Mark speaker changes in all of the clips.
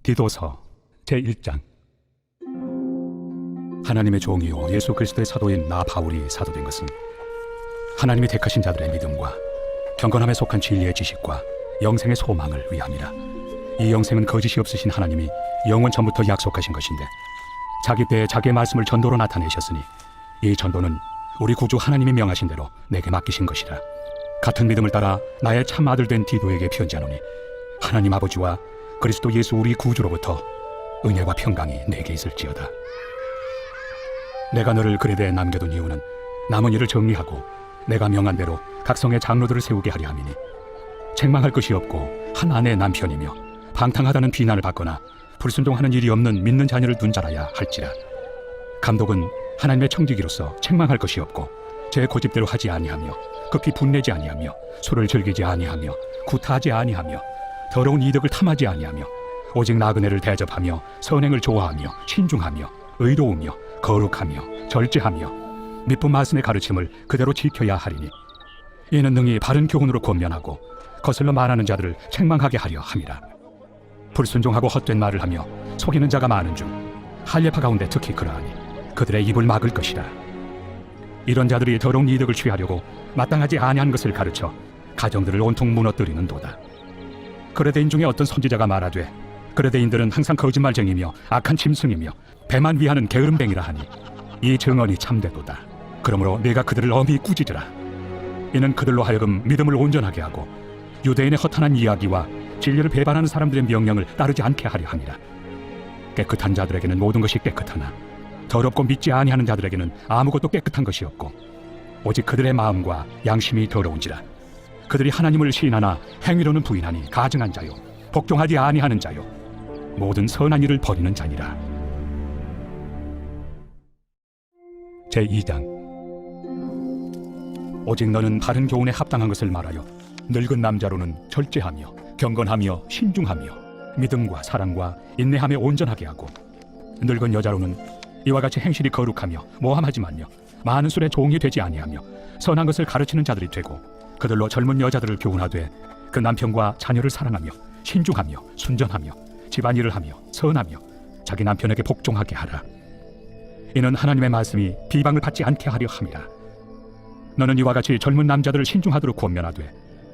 Speaker 1: 디도서 제1장. 하나님의 종이요 예수 그리스도의 사도인 나 바울이 사도된 것은 하나님이 택하신 자들의 믿음과 경건함에 속한 진리의 지식과 영생의 소망을 위함이라. 이 영생은 거짓이 없으신 하나님이 영원 전부터 약속하신 것인데 자기 때에 자기의 말씀을 전도로 나타내셨으니 이 전도는 우리 구주 하나님이 명하신 대로 내게 맡기신 것이라. 같은 믿음을 따라 나의 참 아들 된 디도에게 편지하노니 하나님 아버지와 그리스도 예수 우리 구주로부터 은혜와 평강이 내게 있을지어다. 내가 너를 그레데에 남겨둔 이유는 남은 일을 정리하고 내가 명한 대로 각 성의 장로들을 세우게 하려 함이니 책망할 것이 없고 한 아내의 남편이며 방탕하다는 비난을 받거나 불순종하는 일이 없는 믿는 자녀를 둔 자라야 할지라. 감독은 하나님의 청지기로서 책망할 것이 없고 제 고집대로 하지 아니하며 급히 분내지 아니하며 술을 즐기지 아니하며 구타하지 아니하며 더러운 이득을 탐하지 아니하며 오직 나그네를 대접하며 선행을 좋아하며 신중하며 의로우며 거룩하며 절제하며 미쁜 말씀의 가르침을 그대로 지켜야 하리니 이는 능히 바른 교훈으로 권면하고 거슬러 말하는 자들을 책망하게 하려 함이라. 불순종하고 헛된 말을 하며 속이는 자가 많은 중 할례파 가운데 특히 그러하니 그들의 입을 막을 것이라. 이런 자들이 더러운 이득을 취하려고 마땅하지 아니한 것을 가르쳐 가정들을 온통 무너뜨리는도다. 그레데인 중에 어떤 선지자가 말하되 그레데인들은 항상 거짓말쟁이며 악한 짐승이며 배만 위하는 게으름뱅이라 하니 이 증언이 참되도다. 그러므로 네가 그들을 엄히 꾸짖으라. 이는 그들로 하여금 믿음을 온전하게 하고 유대인의 허탄한 이야기와 진리를 배반하는 사람들의 명령을 따르지 않게 하려 함이라. 깨끗한 자들에게는 모든 것이 깨끗하나 더럽고 믿지 아니하는 자들에게는 아무것도 깨끗한 것이 없고 오직 그들의 마음과 양심이 더러운지라. 그들이 하나님을 시인하나 행위로는 부인하니 가증한 자요 복종하지 아니하는 자요 모든 선한 일을 버리는 자니라. 제2장. 오직 너는 바른 교훈에 합당한 것을 말하여 늙은 남자로는 절제하며 경건하며 신중하며 믿음과 사랑과 인내함에 온전하게 하고 늙은 여자로는 이와 같이 행실이 거룩하며 모함하지만요 많은 술에 종이 되지 아니하며 선한 것을 가르치는 자들이 되고 그들로 젊은 여자들을 교훈하되 그 남편과 자녀를 사랑하며 신중하며 순전하며 집안일을 하며 선하며 자기 남편에게 복종하게 하라. 이는 하나님의 말씀이 비방을 받지 않게 하려 함이라. 너는 이와 같이 젊은 남자들을 신중하도록 권면하되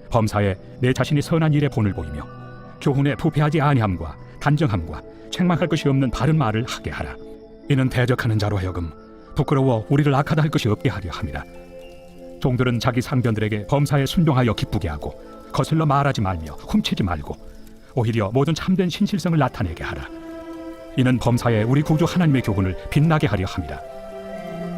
Speaker 1: 범사에 내 자신이 선한 일에 본을 보이며 교훈에 부패하지 아니함과 단정함과 책망할 것이 없는 바른 말을 하게 하라. 이는 대적하는 자로 하여금 부끄러워 우리를 악하다 할 것이 없게 하려 함이라. 종들은 자기 상변들에게 범사에 순종하여 기쁘게 하고 거슬러 말하지 말며 훔치지 말고 오히려 모든 참된 신실성을 나타내게 하라. 이는 범사에 우리 구주 하나님의 교훈을 빛나게 하려 함이라.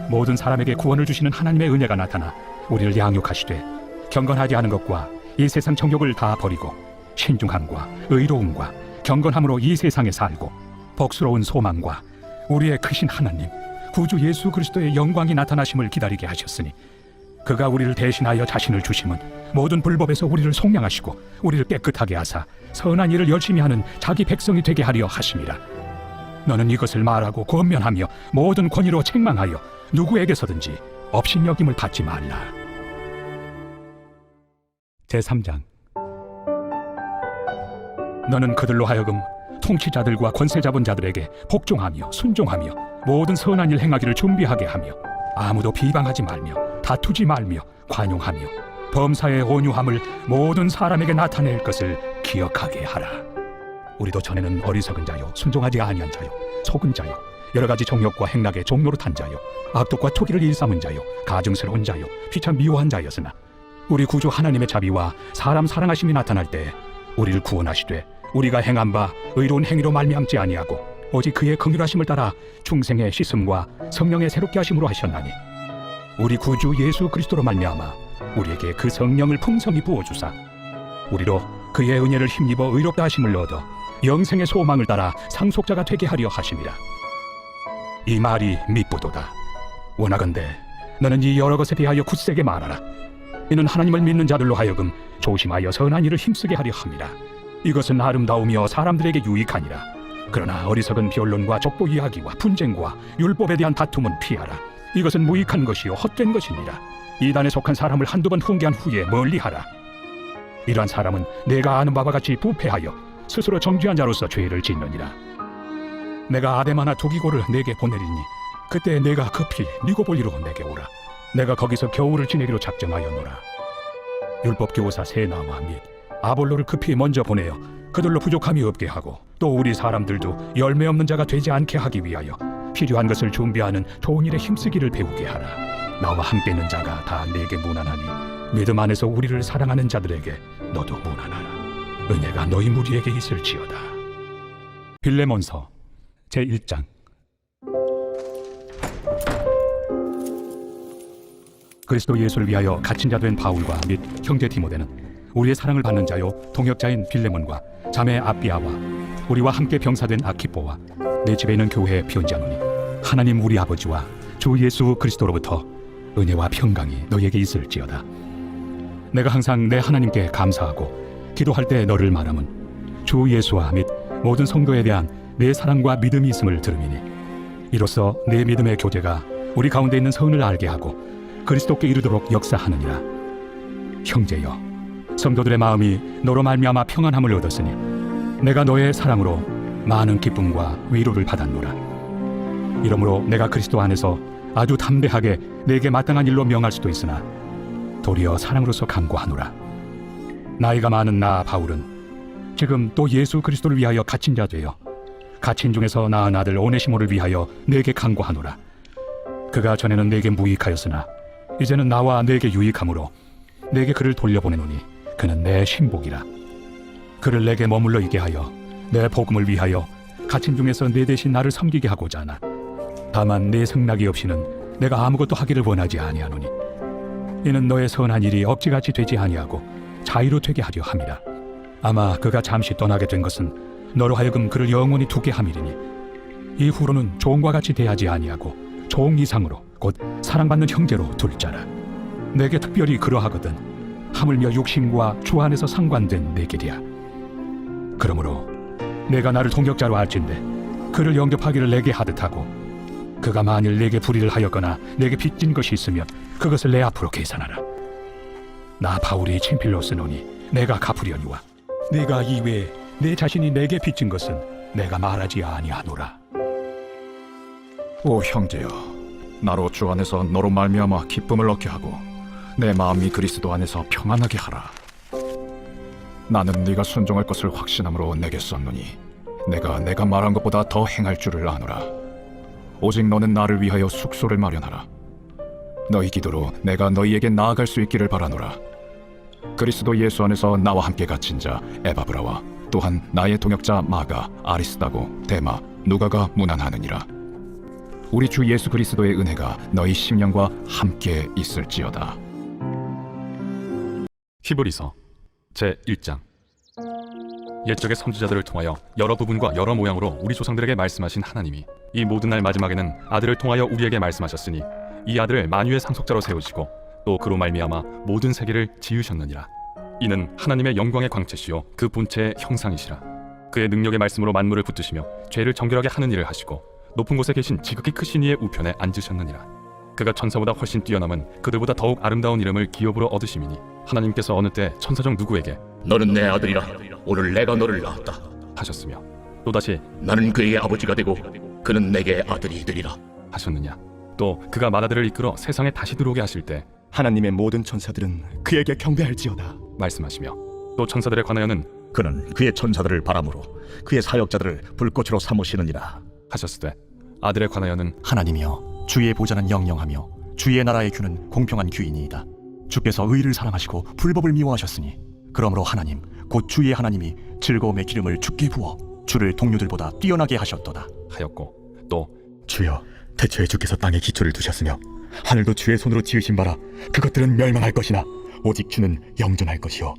Speaker 1: 모든 사람에게 구원을 주시는 하나님의 은혜가 나타나 우리를 양육하시되 경건하지 않은 것과 이 세상 정욕을 다 버리고 신중함과 의로움과 경건함으로 이 세상에 살고 복스러운 소망과 우리의 크신 하나님 구주 예수 그리스도의 영광이 나타나심을 기다리게 하셨으니 그가 우리를 대신하여 자신을 주심은 모든 불법에서 우리를 속량하시고 우리를 깨끗하게 하사 선한 일을 열심히 하는 자기 백성이 되게 하려 하심이라. 너는 이것을 말하고 권면하며 모든 권위로 책망하여 누구에게서든지 업신여김을 받지 말라. 제3장. 너는 그들로 하여금 통치자들과 권세 잡은 자들에게 복종하며 순종하며 모든 선한 일 행하기를 준비하게 하며 아무도 비방하지 말며 다투지 말며 관용하며 범사의 온유함을 모든 사람에게 나타낼 것을 기억하게 하라. 우리도 전에는 어리석은 자요 순종하지 아니한 자요 속은 자요 여러 가지 정욕과 행락의 종로로 탄 자요 악독과 토기를 일삼은 자요 가증스러운 자요 피차 미워한 자였으나 우리 구주 하나님의 자비와 사람 사랑하심이 나타날 때 우리를 구원하시되 우리가 행한 바 의로운 행위로 말미암지 아니하고 오직 그의 긍휼하심을 따라 중생의 씻음과 성령의 새롭게 하심으로 하셨나니 우리 구주 예수 그리스도로 말미암아 우리에게 그 성령을 풍성히 부어주사 우리로 그의 은혜를 힘입어 의롭다 하심을 얻어 영생의 소망을 따라 상속자가 되게 하려 하심이라. 이 말이 미쁘도다. 원하건대 너는 이 여러 것에 대하여 굳세게 말하라. 이는 하나님을 믿는 자들로 하여금 조심하여 선한 일을 힘쓰게 하려 함이라. 이것은 아름다우며 사람들에게 유익하니라. 그러나 어리석은 변론과 족보 이야기와 분쟁과 율법에 대한 다툼은 피하라. 이것은 무익한 것이요 헛된 것이니라. 이단에 속한 사람을 한두 번 훈계한 후에 멀리하라. 이러한 사람은 내가 아는 바와 같이 부패하여 스스로 정죄한 자로서 죄를 짓느니라. 내가 아데마나 두기고를 내게 보내리니 그때 내가 급히 니고볼리로 내게 오라. 내가 거기서 겨울을 지내기로 작정하였노라. 율법 교사 세나와 및 아볼로를 급히 먼저 보내어 그들로 부족함이 없게 하고 또 우리 사람들도 열매 없는 자가 되지 않게 하기 위하여 필요한 것을 준비하는 좋은 일에 힘쓰기를 배우게 하라. 나와 함께 있는 자가 다 내게 무난하니 믿음 안에서 우리를 사랑하는 자들에게 너도 무난하라. 은혜가 너희 무리에게 있을지어다. 빌레몬서 제1장. 그리스도 예수를 위하여 갇힌 자 된 바울과 및 형제 디모데는 우리의 사랑을 받는 자요 동역자인 빌레몬과 자매 아비아와 우리와 함께 병사된 아키포와 내 집에 있는 교회에 편지하노니 하나님 우리 아버지와 주 예수 그리스도로부터 은혜와 평강이 너희에게 있을지어다. 내가 항상 내 하나님께 감사하고 기도할 때 너를 말함은 주 예수와 및 모든 성도에 대한 내 사랑과 믿음이 있음을 들음이니 이로써 내 믿음의 교제가 우리 가운데 있는 선을 알게 하고 그리스도께 이르도록 역사하느니라. 형제여, 성도들의 마음이 너로 말미암아 평안함을 얻었으니 내가 너의 사랑으로 많은 기쁨과 위로를 받았노라. 이러므로 내가 그리스도 안에서 아주 담대하게 내게 마땅한 일로 명할 수도 있으나 도리어 사랑으로서 간구하노라. 나이가 많은 나 바울은 지금 또 예수 그리스도를 위하여 갇힌 자 되어 갇힌 중에서 낳은 아들 오네시모를 위하여 내게 간구하노라. 그가 전에는 내게 무익하였으나 이제는 나와 내게 유익함으로 내게 그를 돌려보내노니 그는 내 신복이라. 그를 내게 머물러 있게 하여 내 복음을 위하여 갇힌 중에서 내 대신 나를 섬기게 하고자 하나 다만 내 승낙이 없이는 내가 아무것도 하기를 원하지 아니하노니 이는 너의 선한 일이 억지같이 되지 아니하고 자유로 되게 하려 함이라. 아마 그가 잠시 떠나게 된 것은 너로 하여금 그를 영원히 두게 함이리니 이후로는 종과 같이 대하지 아니하고 종 이상으로 곧 사랑받는 형제로 둘 자라. 내게 특별히 그러하거든 하물며 육신과 주 안에서 상관된 내 길이야. 그러므로 내가 나를 동역자로 할진대 그를 영접하기를 내게 하듯하고 그가 만일 내게 불의를 하였거나 내게 빚진 것이 있으면 그것을 내 앞으로 계산하라. 나 바울이 친필로 쓰노니 내가 갚으려니와 내가 이외에 내 자신이 내게 빚진 것은 내가 말하지 아니하노라.
Speaker 2: 오 형제여, 나로 주 안에서 너로 말미암아 기쁨을 얻게 하고 내 마음이 그리스도 안에서 평안하게 하라. 나는 네가 순종할 것을 확신함으로 내게 썼노니 내가 말한 것보다 더 행할 줄을 아노라. 오직 너는 나를 위하여 숙소를 마련하라. 너희 기도로 내가 너희에게 나아갈 수 있기를 바라노라. 그리스도 예수 안에서 나와 함께 갇힌 자 에바브라와 또한 나의 동역자 마가, 아리스다고, 데마, 누가가 문안하느니라. 우리 주 예수 그리스도의 은혜가 너희 심령과 함께 있을지어다.
Speaker 3: 히브리서 제1장. 옛적의 선지자들을 통하여 여러 부분과 여러 모양으로 우리 조상들에게 말씀하신 하나님이 이 모든 날 마지막에는 아들을 통하여 우리에게 말씀하셨으니 이 아들을 만유의 상속자로 세우시고 또 그로 말미암아 모든 세계를 지으셨느니라. 이는 하나님의 영광의 광채시요 그 본체의 형상이시라. 그의 능력의 말씀으로 만물을 붙드시며 죄를 정결하게 하는 일을 하시고 높은 곳에 계신 지극히 크신 이의 우편에 앉으셨느니라. 그가 천사보다 훨씬 뛰어남은 그들보다 더욱 아름다운 이름을 기업으로 얻으심이니 하나님께서 어느 때 천사 중 누구에게
Speaker 4: 너는 내 아들이라 오늘 내가 너를 낳았다
Speaker 3: 하셨으며 또다시
Speaker 4: 나는 그의 아버지가 되고 그는 내게 아들이 되리라
Speaker 3: 하셨느냐. 또 그가 맏아들을 이끌어 세상에 다시 들어오게 하실 때
Speaker 5: 하나님의 모든 천사들은 그에게 경배할지어다
Speaker 3: 말씀하시며 또 천사들에 관하여는
Speaker 6: 그는 그의 천사들을 바람으로 그의 사역자들을 불꽃으로 삼으시느니라
Speaker 3: 하셨으되 아들에 관하여는
Speaker 5: 하나님이여 주의 보좌는 영영하며 주의 나라의 규는 공평한 규이니이다. 주께서 의를 사랑하시고 불법을 미워하셨으니 그러므로 하나님 곧 주의 하나님이 즐거움의 기름을 주께 부어 주를 동료들보다 뛰어나게 하셨도다
Speaker 3: 하였고 또
Speaker 7: 주여, 태초에 주께서 땅에 기초를 두셨으며 하늘도 주의 손으로 지으신 바라. 그것들은 멸망할 것이나 오직 주는 영존할 것이요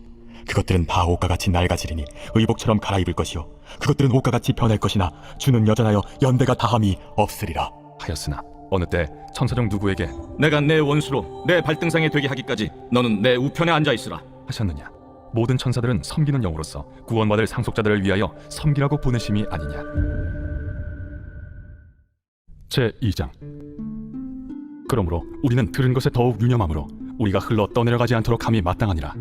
Speaker 7: 그것들은 다 옷과 같이 낡아지리니 의복처럼 갈아입을 것이요 그것들은 옷과 같이 변할 것이나 주는 여전하여 연대가 다함이 없으리라
Speaker 3: 하였으나 어느 때 천사 중 누구에게
Speaker 4: 내가 내 원수로 내 발등상에 되게 하기까지 너는 내 우편에 앉아있으라
Speaker 3: 하셨느냐. 모든 천사들은 섬기는 영으로서 구원받을 상속자들을 위하여 섬기라고 보내심이 아니냐. 제2장. 그러므로 우리는 들은 것에 더욱 유념함으로 우리가 흘러 떠내려가지 않도록 함이 마땅하니라.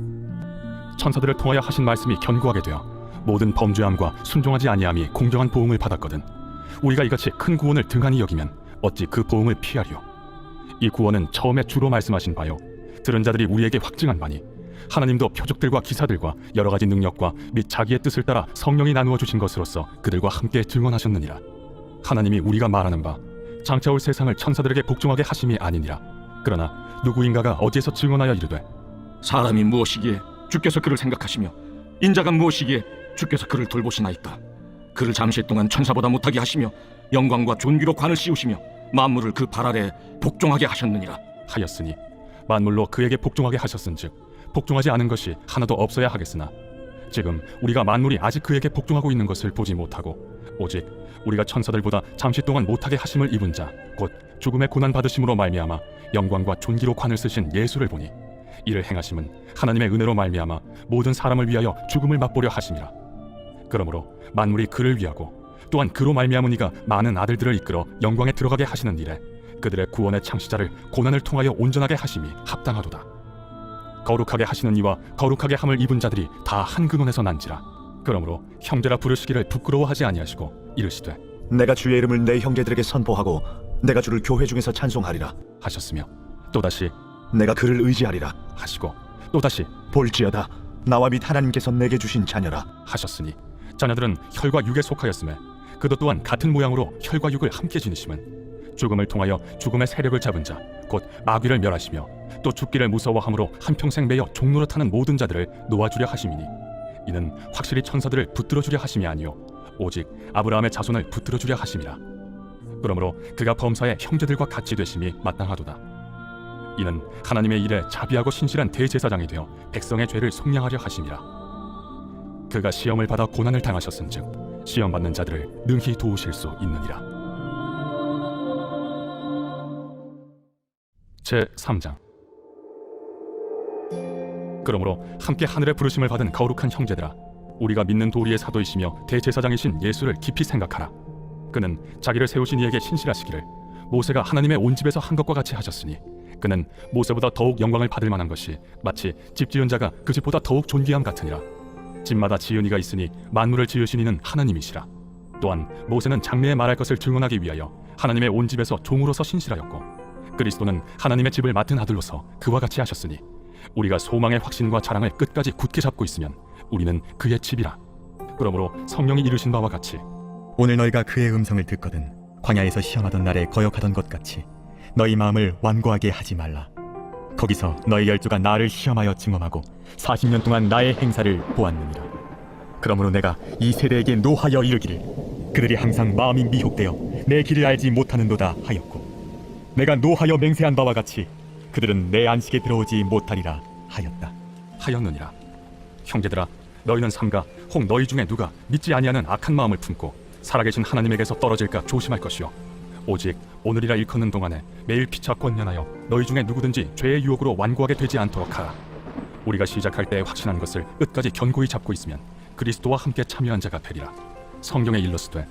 Speaker 3: 천사들을 통하여 하신 말씀이 견고하게 되어 모든 범죄함과 순종하지 아니함이 공정한 보응을 받았거든 우리가 이같이 큰 구원을 등한히 여기면 어찌 그 보응을 피하리요. 이 구원은 처음에 주로 말씀하신 바요 들은 자들이 우리에게 확증한 바니 하나님도 표적들과 기사들과 여러 가지 능력과 및 자기의 뜻을 따라 성령이 나누어 주신 것으로서 그들과 함께 증언하셨느니라. 하나님이 우리가 말하는 바 장차 올 세상을 천사들에게 복종하게 하심이 아니니라. 그러나 누구인가가 어디에서 증언하여 이르되
Speaker 4: 사람이 무엇이기에 주께서 그를 생각하시며 인자가 무엇이기에 주께서 그를 돌보시나이까. 그를 잠시 동안 천사보다 못하게 하시며 영광과 존귀로 관을 씌우시며 만물을 그 발 아래 복종하게 하셨느니라
Speaker 3: 하였으니 만물로 그에게 복종하게 하셨은즉 복종하지 않은 것이 하나도 없어야 하겠으나 지금 우리가 만물이 아직 그에게 복종하고 있는 것을 보지 못하고 오직 우리가 천사들보다 잠시 동안 못하게 하심을 입은 자 곧 죽음의 고난 받으심으로 말미암아 영광과 존귀로 관을 쓰신 예수를 보니 이를 행하심은 하나님의 은혜로 말미암아 모든 사람을 위하여 죽음을 맛보려 하심이라. 그러므로 만물이 그를 위하고 또한 그로 말미암은 이가 많은 아들들을 이끌어 영광에 들어가게 하시는 일에 그들의 구원의 창시자를 고난을 통하여 온전하게 하심이 합당하도다. 거룩하게 하시는 이와 거룩하게 함을 입은 자들이 다 한 근원에서 난지라. 그러므로 형제라 부르시기를 부끄러워하지 아니하시고 이르시되
Speaker 6: 내가 주의 이름을 내 형제들에게 선포하고 내가 주를 교회 중에서 찬송하리라.
Speaker 3: 하셨으며 또다시
Speaker 6: 내가 그를 의지하리라.
Speaker 3: 하시고 또다시
Speaker 6: 볼지어다 나와 및 하나님께서 내게 주신 자녀라.
Speaker 3: 하셨으니 자녀들은 혈과 육에 속하였음에 그도 또한 같은 모양으로 혈과 육을 함께 지니심은 죽음을 통하여 죽음의 세력을 잡은 자 곧 마귀를 멸하시며 또 죽기를 무서워함으로 한평생 매여 종노릇하는 모든 자들을 놓아주려 하심이니 이는 확실히 천사들을 붙들어 주려 하심이 아니요 오직 아브라함의 자손을 붙들어 주려 하심이라. 그러므로 그가 범사의 형제들과 같이 되심이 마땅하도다. 이는 하나님의 일에 자비하고 신실한 대제사장이 되어 백성의 죄를 속량하려 하심이라. 그가 시험을 받아 고난을 당하셨은즉 시험 받는 자들을 능히 도우실 수 있느니라. 제 3장. 그러므로 함께 하늘의 부르심을 받은 거룩한 형제들아, 우리가 믿는 도리의 사도이시며 대제사장이신 예수를 깊이 생각하라. 그는 자기를 세우신 이에게 신실하시기를 모세가 하나님의 온 집에서 한 것과 같이 하셨으니 그는 모세보다 더욱 영광을 받을 만한 것이 마치 집 지은 자가 그 집보다 더욱 존귀함 같으니라. 집마다 지은 이가 있으니 만물을 지으신 이는 하나님이시라. 또한 모세는 장래에 말할 것을 증언하기 위하여 하나님의 온 집에서 종으로서 신실하였고 그리스도는 하나님의 집을 맡은 아들로서 그와 같이 하셨으니 우리가 소망의 확신과 자랑을 끝까지 굳게 잡고 있으면 우리는 그의 집이라. 그러므로 성령이 이르신 바와 같이
Speaker 7: 오늘 너희가 그의 음성을 듣거든 광야에서 시험하던 날에 거역하던 것 같이 너희 마음을 완고하게 하지 말라. 거기서 너희 열조가 나를 시험하여 증언하고 40년 동안 나의 행사를 보았느니라. 그러므로 내가 이 세대에게 노하여 이르기를 그들이 항상 마음이 미혹되어 내 길을 알지 못하는도다 하였고 내가 노하여 맹세한 바와 같이 그들은 내 안식에 들어오지 못하리라 하였다.
Speaker 3: 하였느니라. 형제들아, 너희는 삼가 혹 너희 중에 누가 믿지 아니하는 악한 마음을 품고 살아계신 하나님에게서 떨어질까 조심할 것이요 오직 오늘이라 일컫는 동안에 매일 피차 권면하여 너희 중에 누구든지 죄의 유혹으로 완고하게 되지 않도록 하라. 우리가 시작할 때에 확신한 것을 끝까지 견고히 잡고 있으면 그리스도와 함께 참여한 자가 되리라. 성경에 일렀으되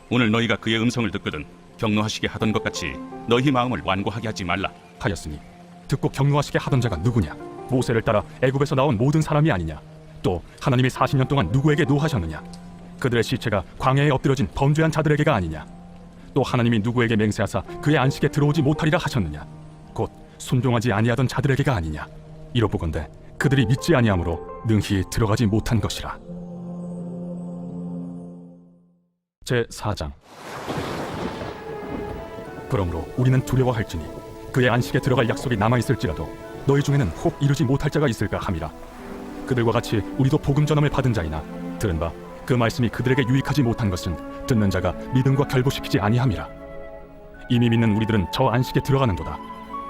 Speaker 8: 오늘 너희가 그의 음성을 듣거든 격노하시게 하던 것 같이 너희 마음을 완고하게 하지 말라
Speaker 3: 하였으니 듣고 격노하시게 하던 자가 누구냐? 모세를 따라 애굽에서 나온 모든 사람이 아니냐? 또 하나님이 40년 동안 누구에게 노하셨느냐? 그들의 시체가 광야에 엎드려진 범죄한 자들에게가 아니냐? 또 하나님이 누구에게 맹세하사 그의 안식에 들어오지 못하리라 하셨느냐? 곧 순종하지 아니하던 자들에게가 아니냐? 이로보건대 그들이 믿지 아니함으로 능히 들어가지 못한 것이라. 제 4장. 그러므로 우리는 두려워할지니 그의 안식에 들어갈 약속이 남아있을지라도 너희 중에는 혹 이루지 못할 자가 있을까 함이라. 그들과 같이 우리도 복음 전함을 받은 자이나 들은 바 그 말씀이 그들에게 유익하지 못한 것은 듣는 자가 믿음과 결부시키지 아니함이라. 이미 믿는 우리들은 저 안식에 들어가는도다.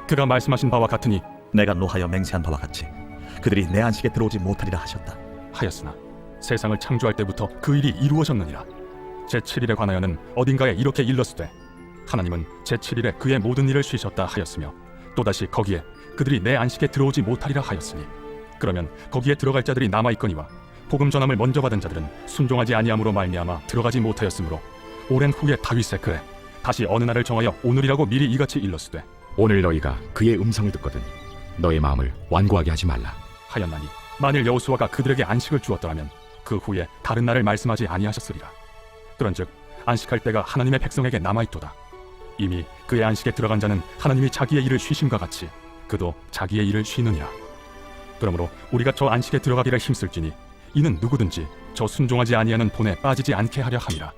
Speaker 3: 그가 말씀하신 바와 같으니
Speaker 6: 내가 노하여 맹세한 바와 같이 그들이 내 안식에 들어오지 못하리라 하셨다.
Speaker 3: 하였으나 세상을 창조할 때부터 그 일이 이루어졌느니라. 제7일에 관하여는 어딘가에 이렇게 일렀으되 하나님은 제7일에 그의 모든 일을 쉬셨다 하였으며 또다시 거기에 그들이 내 안식에 들어오지 못하리라 하였으니 그러면 거기에 들어갈 자들이 남아있거니와 복음 전함을 먼저 받은 자들은 순종하지 아니함으로 말미암아 들어가지 못하였으므로 오랜 후에 다윗의 글에 다시 어느 날을 정하여 오늘이라고 미리 이같이 일렀으되
Speaker 9: 오늘 너희가 그의 음성을 듣거든 너희 마음을 완고하게 하지 말라
Speaker 3: 하였나니 만일 여호수아가 그들에게 안식을 주었더라면 그 후에 다른 날을 말씀하지 아니하셨으리라. 그런즉 안식할 때가 하나님의 백성에게 남아있도다. 이미 그의 안식에 들어간 자는 하나님이 자기의 일을 쉬심과 같이 그도 자기의 일을 쉬느니라. 그러므로 우리가 저 안식에 들어가기를 힘쓸지니 이는 누구든지 저 순종하지 아니하는 본에 빠지지 않게 하려 함이라.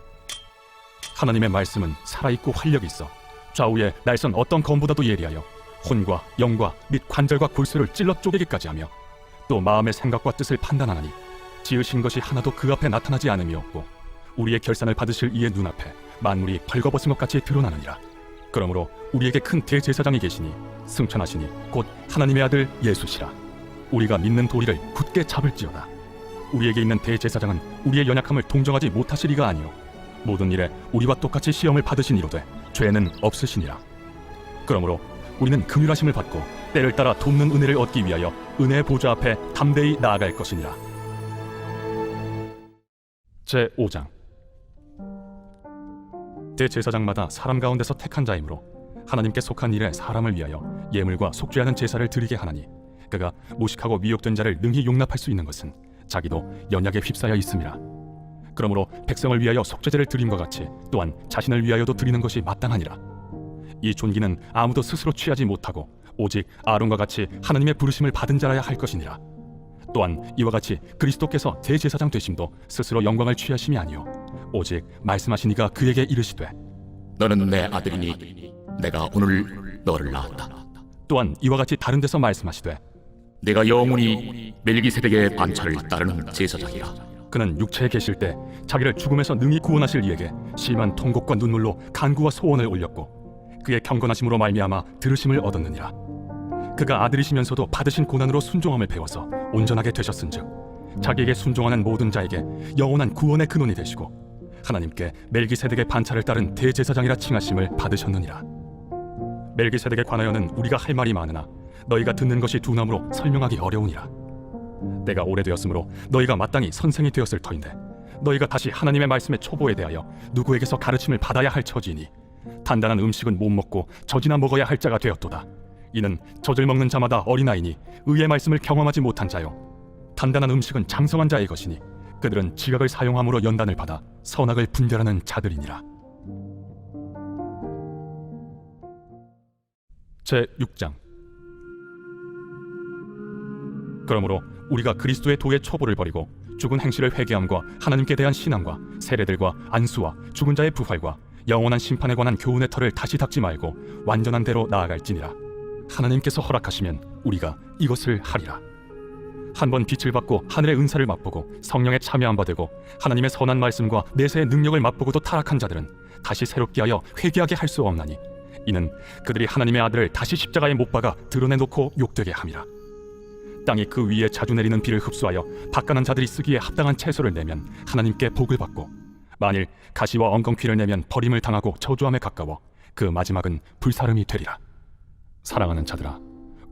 Speaker 3: 하나님의 말씀은 살아있고 활력이 있어 좌우에 날선 어떤 검보다도 예리하여 혼과 영과 및 관절과 골수를 찔러 쪼개기까지 하며 또 마음의 생각과 뜻을 판단하나니 지으신 것이 하나도 그 앞에 나타나지 않음이 없고 우리의 결산을 받으실 이의 눈앞에 만물이 벌거벗은 것 같이 드러나느니라. 그러므로 우리에게 큰 대제사장이 계시니 승천하시니 곧 하나님의 아들 예수시라. 우리가 믿는 도리를 굳게 잡을지어다. 우리에게 있는 대제사장은 우리의 연약함을 동정하지 못하시리가 아니요 모든 일에 우리와 똑같이 시험을 받으신 이로되 죄는 없으시니라. 그러므로 우리는 긍휼하심을 받고 때를 따라 돕는 은혜를 얻기 위하여 은혜의 보좌 앞에 담대히 나아갈 것이니라. 제5장. 대제사장마다 사람 가운데서 택한 자이므로 하나님께 속한 일에 사람을 위하여 예물과 속죄하는 제사를 드리게 하나니 그가 무식하고 미혹된 자를 능히 용납할 수 있는 것은 자기도 연약에 휩싸여 있음이라. 그러므로 백성을 위하여 속죄제를 드림과 같이 또한 자신을 위하여도 드리는 것이 마땅하니라. 이 존귀는 아무도 스스로 취하지 못하고 오직 아론과 같이 하나님의 부르심을 받은 자라야 할 것이니라. 또한 이와 같이 그리스도께서 대제사장 되심도 스스로 영광을 취하심이 아니요 오직 말씀하신 이가 그에게 이르시되
Speaker 10: 너는 내 아들이니 내가 오늘 너를 낳았다.
Speaker 3: 또한 이와 같이 다른 데서 말씀하시되
Speaker 10: 내가 영원히 멜기세덱의 반차를 따르는 제사장이라.
Speaker 3: 그는 육체에 계실 때 자기를 죽음에서 능히 구원하실 이에게 심한 통곡과 눈물로 간구와 소원을 올렸고 그의 경건하심으로 말미암아 들으심을 얻었느니라. 그가 아들이시면서도 받으신 고난으로 순종함을 배워서 온전하게 되셨은즉 자기에게 순종하는 모든 자에게 영원한 구원의 근원이 되시고 하나님께 멜기세덱의 반차를 따른 대제사장이라 칭하심을 받으셨느니라. 멜기세덱에 관하여는 우리가 할 말이 많으나 너희가 듣는 것이 둔함으로 설명하기 어려우니라. 때가 오래되었으므로 너희가 마땅히 선생이 되었을 터인데 너희가 다시 하나님의 말씀의 초보에 대하여 누구에게서 가르침을 받아야 할 처지이니 단단한 음식은 못 먹고 젖이나 먹어야 할 자가 되었도다. 이는 젖을 먹는 자마다 어린아이니 의의 말씀을 경험하지 못한 자요 단단한 음식은 장성한 자의 것이니 그들은 지각을 사용함으로 연단을 받아 선악을 분별하는 자들이니라. 제6장. 그러므로 우리가 그리스도의 도의 초보를 버리고 죽은 행실을 회개함과 하나님께 대한 신앙과 세례들과 안수와 죽은 자의 부활과 영원한 심판에 관한 교훈의 털을 다시 닦지 말고 완전한 대로 나아갈지니라. 하나님께서 허락하시면 우리가 이것을 하리라. 한번 빛을 받고 하늘의 은사를 맛보고 성령에 참여한 바 되고 하나님의 선한 말씀과 내세의 능력을 맛보고도 타락한 자들은 다시 새롭게 하여 회개하게 할 수 없나니 이는 그들이 하나님의 아들을 다시 십자가에 못 박아 드러내놓고 욕되게 함이라. 땅이 그 위에 자주 내리는 비를 흡수하여 바가난 자들이 쓰기에 합당한 채소를 내면 하나님께 복을 받고 만일 가시와 엉겅퀴를 내면 버림을 당하고 저주함에 가까워 그 마지막은 불사름이 되리라. 사랑하는 자들아,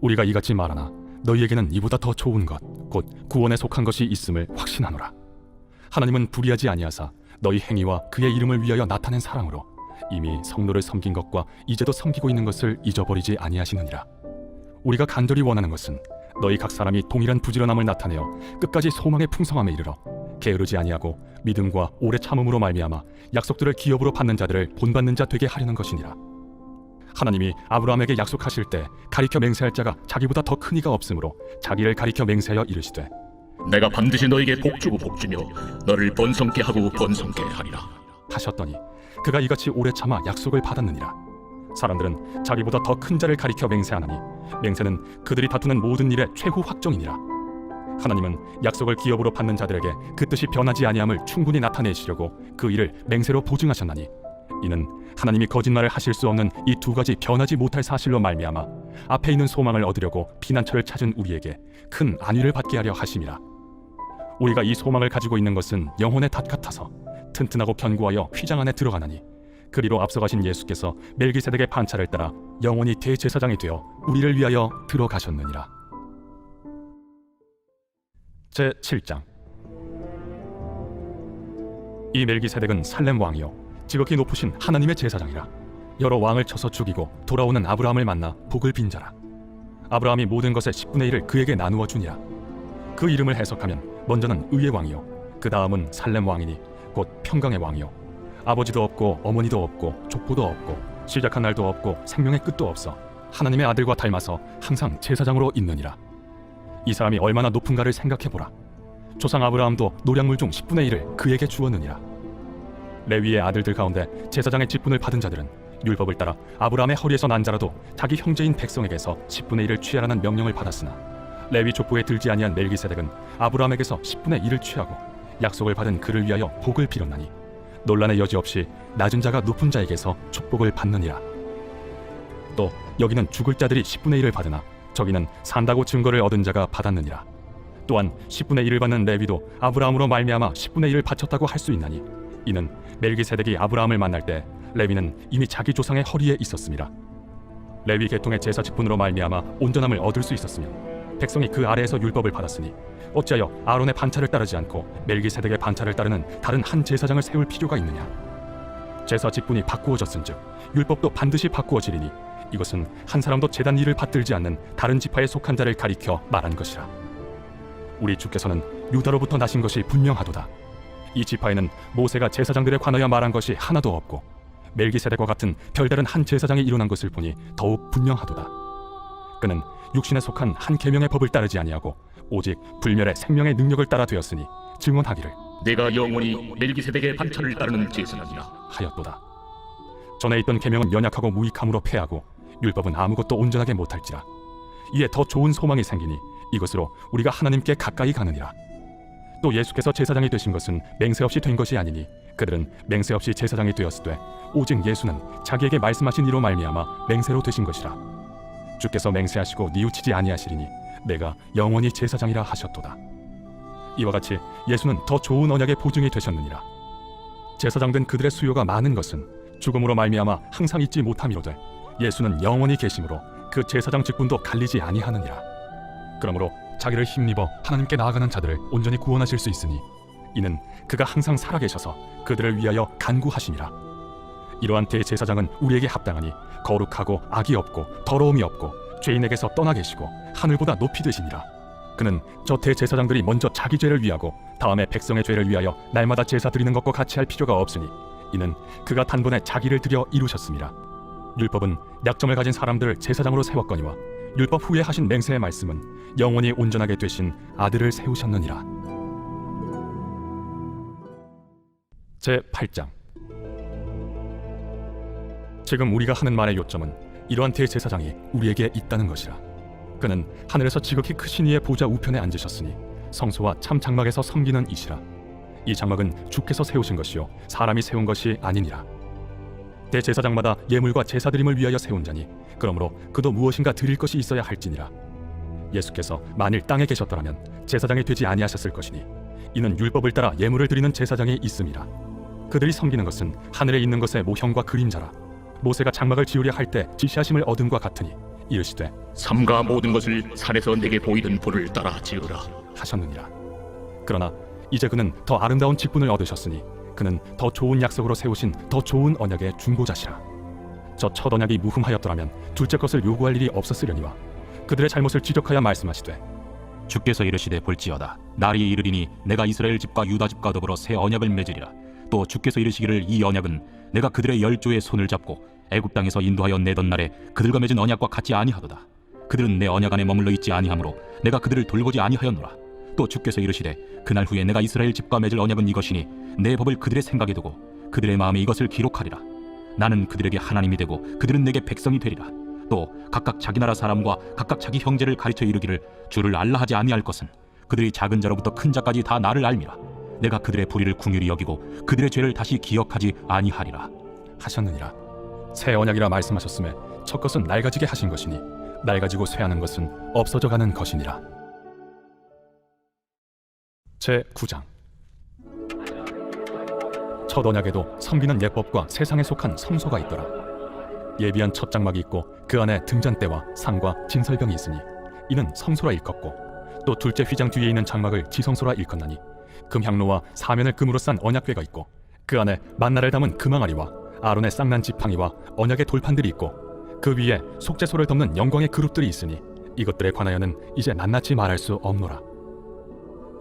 Speaker 3: 우리가 이같이 말하나 너희에게는 이보다 더 좋은 것 곧 구원에 속한 것이 있음을 확신하노라. 하나님은 불의하지 아니하사 너희 행위와 그의 이름을 위하여 나타낸 사랑으로 이미 성도를 섬긴 것과 이제도 섬기고 있는 것을 잊어버리지 아니하시느니라. 우리가 간절히 원하는 것은 너희 각 사람이 동일한 부지런함을 나타내어 끝까지 소망의 풍성함에 이르러 게으르지 아니하고 믿음과 오래 참음으로 말미암아 약속들을 기업으로 받는 자들을 본받는 자 되게 하려는 것이니라. 하나님이 아브라함에게 약속하실 때 가리켜 맹세할 자가 자기보다 더 큰 이가 없으므로 자기를 가리켜 맹세하여 이르시되
Speaker 10: 내가 반드시 너에게 복주고 복주며 너를 번성케 하고 번성케 하리라
Speaker 3: 하셨더니 그가 이같이 오래 참아 약속을 받았느니라. 사람들은 자기보다 더 큰 자를 가리켜 맹세하나니 맹세는 그들이 다투는 모든 일의 최후 확정이니라. 하나님은 약속을 기업으로 받는 자들에게 그 뜻이 변하지 아니함을 충분히 나타내시려고 그 일을 맹세로 보증하셨나니 이는 하나님이 거짓말을 하실 수 없는 이 두 가지 변하지 못할 사실로 말미암아 앞에 있는 소망을 얻으려고 피난처를 찾은 우리에게 큰 안위를 받게 하려 하심이라. 우리가 이 소망을 가지고 있는 것은 영혼의 닷 같아서 튼튼하고 견고하여 휘장 안에 들어가나니 그리로 앞서가신 예수께서 멜기세덱의 반차를 따라 영원히 대제사장이 되어 우리를 위하여 들어가셨느니라. 제7장. 이 멜기세덱은 살렘 왕이요 지극히 높으신 하나님의 제사장이라. 여러 왕을 쳐서 죽이고 돌아오는 아브라함을 만나 복을 빈 자라. 아브라함이 모든 것의 10분의 1을 그에게 나누어 주니라. 그 이름을 해석하면 먼저는 의의 왕이요 그 다음은 살렘 왕이니 곧 평강의 왕이요 아버지도 없고 어머니도 없고 족보도 없고 시작한 날도 없고 생명의 끝도 없어 하나님의 아들과 닮아서 항상 제사장으로 있느니라. 이 사람이 얼마나 높은가를 생각해보라. 조상 아브라함도 노량물 중 10분의 1을 그에게 주었느니라. 레위의 아들들 가운데 제사장의 직분을 받은 자들은 율법을 따라 아브라함의 허리에서 난 자라도 자기 형제인 백성에게서 10분의 1을 취하라는 명령을 받았으나 레위 족보에 들지 아니한 멜기세덱은 아브라함에게서 10분의 1을 취하고 약속을 받은 그를 위하여 복을 빌었나니 논란의 여지 없이 낮은 자가 높은 자에게서 축복을 받느니라. 또 여기는 죽을 자들이 10분의 1을 받으나 저기는 산다고 증거를 얻은 자가 받았느니라. 또한 10분의 1을 받는 레위도 아브라함으로 말미암아 10분의 1을 바쳤다고 할 수 있나니 이는 멜기세덱이 아브라함을 만날 때 레위는 이미 자기 조상의 허리에 있었음이라. 레위 계통의 제사 직분으로 말미암아 온전함을 얻을 수 있었으며 백성이 그 아래에서 율법을 받았으니 어찌하여 아론의 반차를 따르지 않고 멜기세덱의 반차를 따르는 다른 한 제사장을 세울 필요가 있느냐. 제사 직분이 바꾸어졌은즉 율법도 반드시 바꾸어지리니 이것은 한 사람도 제단 일을 받들지 않는 다른 지파에 속한 자를 가리켜 말한 것이라. 우리 주께서는 유다로부터 나신 것이 분명하도다. 이 지파에는 모세가 제사장들에 관하여 말한 것이 하나도 없고 멜기세덱과 같은 별다른 한 제사장이 일어난 것을 보니 더욱 분명하도다. 그는 육신에 속한 한 계명의 법을 따르지 아니하고 오직 불멸의 생명의 능력을 따라 되었으니 증언하기를
Speaker 10: 내가 영원히 멜기세덱의 반차를 따르는 제사장이라
Speaker 3: 하였도다. 전에 있던 계명은 연약하고 무익함으로 패하고 율법은 아무것도 온전하게 못할지라. 이에 더 좋은 소망이 생기니 이것으로 우리가 하나님께 가까이 가느니라. 또 예수께서 제사장이 되신 것은 맹세 없이 된 것이 아니니 그들은 맹세 없이 제사장이 되었으되 오직 예수는 자기에게 말씀하신 이로 말미암아 맹세로 되신 것이라. 주께서 맹세하시고 뉘우치지 아니하시리니 내가 영원히 제사장이라 하셨도다. 이와 같이 예수는 더 좋은 언약의 보증이 되셨느니라. 제사장된 그들의 수요가 많은 것은 죽음으로 말미암아 항상 잊지 못함이로되 예수는 영원히 계심으로 그 제사장 직분도 갈리지 아니하느니라. 그러므로 자기를 힘입어 하나님께 나아가는 자들을 온전히 구원하실 수 있으니 이는 그가 항상 살아계셔서 그들을 위하여 간구하심이라. 이러한 대제사장은 우리에게 합당하니 거룩하고 악이 없고 더러움이 없고 죄인에게서 떠나 계시고 하늘보다 높이 되시니라. 그는 저 대제사장들이 먼저 자기 죄를 위하고 다음에 백성의 죄를 위하여 날마다 제사 드리는 것과 같이 할 필요가 없으니 이는 그가 단번에 자기를 드려 이루셨음이라. 율법은 약점을 가진 사람들을 제사장으로 세웠거니와 율법 후에 하신 맹세의 말씀은 영원히 온전하게 되신 아들을 세우셨느니라. 제8장. 지금 우리가 하는 말의 요점은 이러한 대제사장이 우리에게 있다는 것이라. 그는 하늘에서 지극히 크신 이의 보좌 우편에 앉으셨으니 성소와 참 장막에서 섬기는 이시라. 이 장막은 주께서 세우신 것이요 사람이 세운 것이 아니니라. 대제사장마다 예물과 제사드림을 위하여 세운 자니 그러므로 그도 무엇인가 드릴 것이 있어야 할지니라. 예수께서 만일 땅에 계셨더라면 제사장이 되지 아니하셨을 것이니 이는 율법을 따라 예물을 드리는 제사장이 있음이라. 그들이 섬기는 것은 하늘에 있는 것의 모형과 그림자라. 모세가 장막을 지으려 할 때 지시하심을 얻음과 같으니 이르시되
Speaker 10: 삼가 모든 것을 산에서 내게 보이던 불을 따라 지으라
Speaker 3: 하셨느니라. 그러나 이제 그는 더 아름다운 직분을 얻으셨으니 그는 더 좋은 약속으로 세우신 더 좋은 언약의 중보자시라. 저 첫 언약이 무흠하였더라면 둘째 것을 요구할 일이 없었으려니와 그들의 잘못을 지적하여 말씀하시되
Speaker 11: 주께서 이르시되 볼지어다 날이 이르리니 내가 이스라엘 집과 유다 집과 더불어 새 언약을 맺으리라. 또 주께서 이르시기를 이 언약은 내가 그들의 열조의 손을 잡고 애굽 땅에서 인도하여 내던 날에 그들과 맺은 언약과 같지 아니하도다. 그들은 내 언약 안에 머물러 있지 아니하므로 내가 그들을 돌보지 아니하였노라. 또 주께서 이르시되 그날 후에 내가 이스라엘 집과 맺을 언약은 이것이니 내 법을 그들의 생각에 두고 그들의 마음에 이것을 기록하리라. 나는 그들에게 하나님이 되고 그들은 내게 백성이 되리라. 또 각각 자기 나라 사람과 각각 자기 형제를 가르쳐 이르기를 주를 알라 하지 아니할 것은 그들이 작은 자로부터 큰 자까지 다 나를 알미라. 내가 그들의 불의를 긍휼히 여기고 그들의 죄를 다시 기억하지 아니하리라
Speaker 3: 하셨느니라. 새 언약이라 말씀하셨음에 첫 것은 낡아지게 하신 것이니 낡아지고 쇠하는 것은 없어져 가는 것이니라. 제9장. 첫 언약에도 섬기는 예법과 세상에 속한 성소가 있더라. 예비한 첫 장막이 있고 그 안에 등잔대와 상과 진설병이 있으니 이는 성소라 일컫고 또 둘째 휘장 뒤에 있는 장막을 지성소라 일컫나니 금향로와 사면을 금으로 싼 언약궤가 있고 그 안에 만나를 담은 금항아리와 아론의 쌍난 지팡이와 언약의 돌판들이 있고 그 위에 속죄소를 덮는 영광의 그룹들이 있으니 이것들에 관하여는 이제 낱낱이 말할 수 없노라.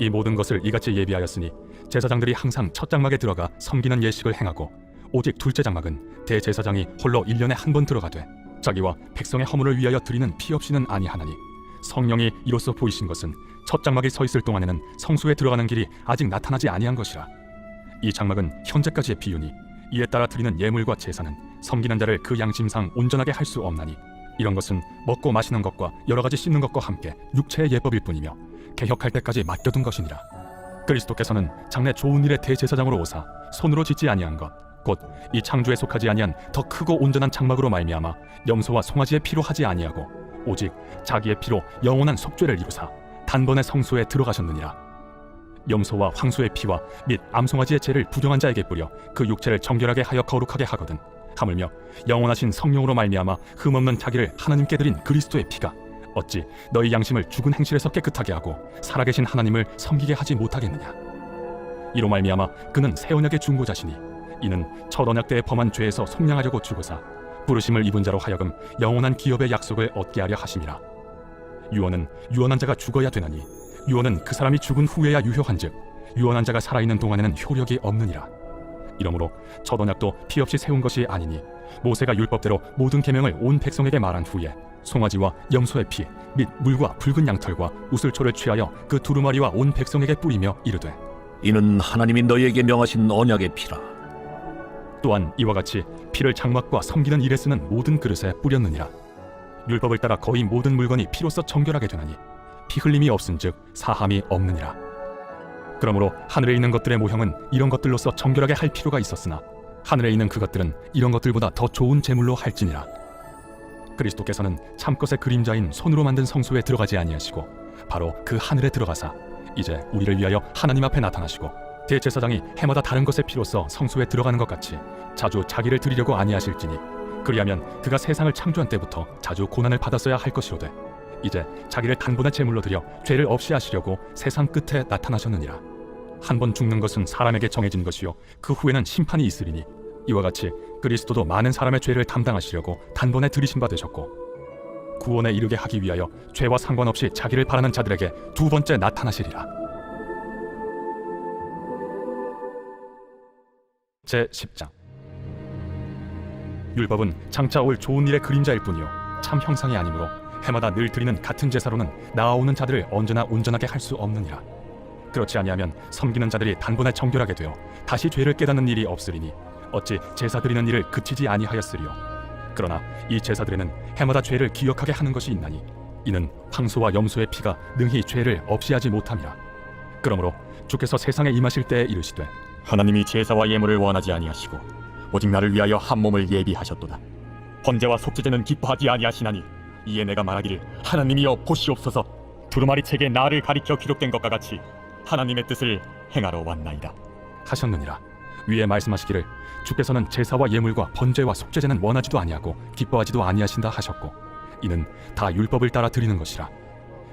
Speaker 3: 이 모든 것을 이같이 예비하였으니 제사장들이 항상 첫 장막에 들어가 섬기는 예식을 행하고 오직 둘째 장막은 대제사장이 홀로 1년에 한 번 들어가되 자기와 백성의 허물을 위하여 드리는 피 없이는 아니하나니 성령이 이로써 보이신 것은 첫 장막이 서 있을 동안에는 성소에 들어가는 길이 아직 나타나지 아니한 것이라. 이 장막은 현재까지의 비유니 이에 따라 드리는 예물과 제사는 섬기는 자를 그 양심상 온전하게 할 수 없나니 이런 것은 먹고 마시는 것과 여러 가지 씻는 것과 함께 육체의 예법일 뿐이며 개혁할 때까지 맡겨둔 것이니라. 그리스도께서는 장래 좋은 일의 대제사장으로 오사 손으로 짓지 아니한 것 곧 이 창조에 속하지 아니한 더 크고 온전한 장막으로 말미암아 염소와 송아지의 피로 하지 아니하고 오직 자기의 피로 영원한 속죄를 이루사 단번에 성소에 들어가셨느니라. 염소와 황소의 피와 및 암송아지의 죄를 부정한 자에게 뿌려 그 육체를 정결하게 하여 거룩하게 하거든 하물며 영원하신 성령으로 말미암아 흠없는 자기를 하나님께 드린 그리스도의 피가 어찌 너희 양심을 죽은 행실에서 깨끗하게 하고 살아계신 하나님을 섬기게 하지 못하겠느냐. 이로 말미암아 그는 새 언약의 중보자시니 이는 첫 언약 때에 범한 죄에서 속량하려고 죽으사 부르심을 입은 자로 하여금 영원한 기업의 약속을 얻게 하려 하심이라. 유언은 유언한 자가 죽어야 되나니 유언은 그 사람이 죽은 후에야 유효한즉 유언한 자가 살아있는 동안에는 효력이 없느니라. 이러므로 첫 언약도 피 없이 세운 것이 아니니 모세가 율법대로 모든 계명을 온 백성에게 말한 후에 송아지와 염소의 피 및 물과 붉은 양털과 우슬초를 취하여 그 두루마리와 온 백성에게 뿌리며 이르되
Speaker 10: 이는 하나님이 너희에게 명하신 언약의 피라.
Speaker 3: 또한 이와 같이 피를 장막과 섬기는 일에 쓰는 모든 그릇에 뿌렸느니라. 율법을 따라 거의 모든 물건이 피로써 정결하게 되나니 피 흘림이 없은즉 사함이 없느니라. 그러므로 하늘에 있는 것들의 모형은 이런 것들로서 정결하게 할 필요가 있었으나 하늘에 있는 그것들은 이런 것들보다 더 좋은 제물로 할지니라. 그리스도께서는 참것의 그림자인 손으로 만든 성소에 들어가지 아니하시고 바로 그 하늘에 들어가사 이제 우리를 위하여 하나님 앞에 나타나시고 대제사장이 해마다 다른 것의 피로써 성소에 들어가는 것 같이 자주 자기를 드리려고 아니하실지니 그리하면 그가 세상을 창조한 때부터 자주 고난을 받았어야 할 것이로되 이제 자기를 단번에 제물로 드려 죄를 없이 하시려고 세상 끝에 나타나셨느니라. 한 번 죽는 것은 사람에게 정해진 것이요 그 후에는 심판이 있으리니 이와 같이 그리스도도 많은 사람의 죄를 담당하시려고 단번에 들이심 받으셨고 구원에 이르게 하기 위하여 죄와 상관없이 자기를 바라는 자들에게 두 번째 나타나시리라. 제10장 율법은 장차 올 좋은 일의 그림자일 뿐이요 참 형상이 아니므로 해마다 늘 드리는 같은 제사로는 나아오는 자들을 언제나 온전하게 할 수 없느니라. 그렇지 아니하면 섬기는 자들이 단번에 정결하게 되어 다시 죄를 깨닫는 일이 없으리니 어찌 제사 드리는 일을 그치지 아니하였으리요. 그러나 이 제사들에는 해마다 죄를 기억하게 하는 것이 있나니 이는 황소와 염소의 피가 능히 죄를 없이 하지 못함이라. 그러므로 주께서 세상에 임하실 때에 이르시되
Speaker 7: 하나님이 제사와 예물을 원하지 아니하시고 오직 나를 위하여 한 몸을 예비하셨도다. 번제와 속죄제는 기뻐하지 아니하시나니 이에 내가 말하기를 하나님이여 보시옵소서 두루마리 책에 나를 가리켜 기록된 것과 같이 하나님의 뜻을 행하러 왔나이다
Speaker 3: 하셨느니라. 위에 말씀하시기를 주께서는 제사와 예물과 번제와 속죄제는 원하지도 아니하고 기뻐하지도 아니하신다 하셨고 이는 다 율법을 따라 드리는 것이라.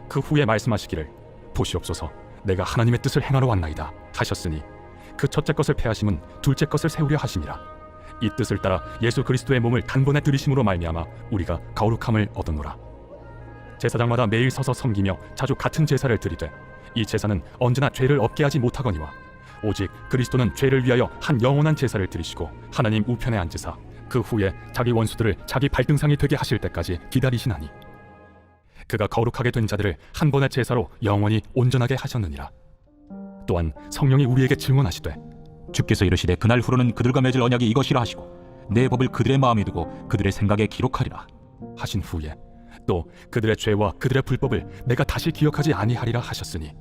Speaker 3: 그 후에 말씀하시기를 보시옵소서 내가 하나님의 뜻을 행하러 왔나이다 하셨으니 그 첫째 것을 폐하심은 둘째 것을 세우려 하심이라. 이 뜻을 따라 예수 그리스도의 몸을 단번에 들이심으로 말미암아 우리가 거룩함을 얻었노라. 제사장마다 매일 서서 섬기며 자주 같은 제사를 드리되 이 제사는 언제나 죄를 없게 하지 못하거니와 오직 그리스도는 죄를 위하여 한 영원한 제사를 드리시고 하나님 우편에 앉으사 그 후에 자기 원수들을 자기 발등상이 되게 하실 때까지 기다리시나니 그가 거룩하게 된 자들을 한 번의 제사로 영원히 온전하게 하셨느니라. 또한 성령이 우리에게 증언하시되
Speaker 11: 주께서 이르시되 그날 후로는 그들과 맺을 언약이 이것이라 하시고 내 법을 그들의 마음에 두고 그들의 생각에 기록하리라
Speaker 3: 하신 후에 또 그들의 죄와 그들의 불법을 내가 다시 기억하지 아니하리라 하셨으니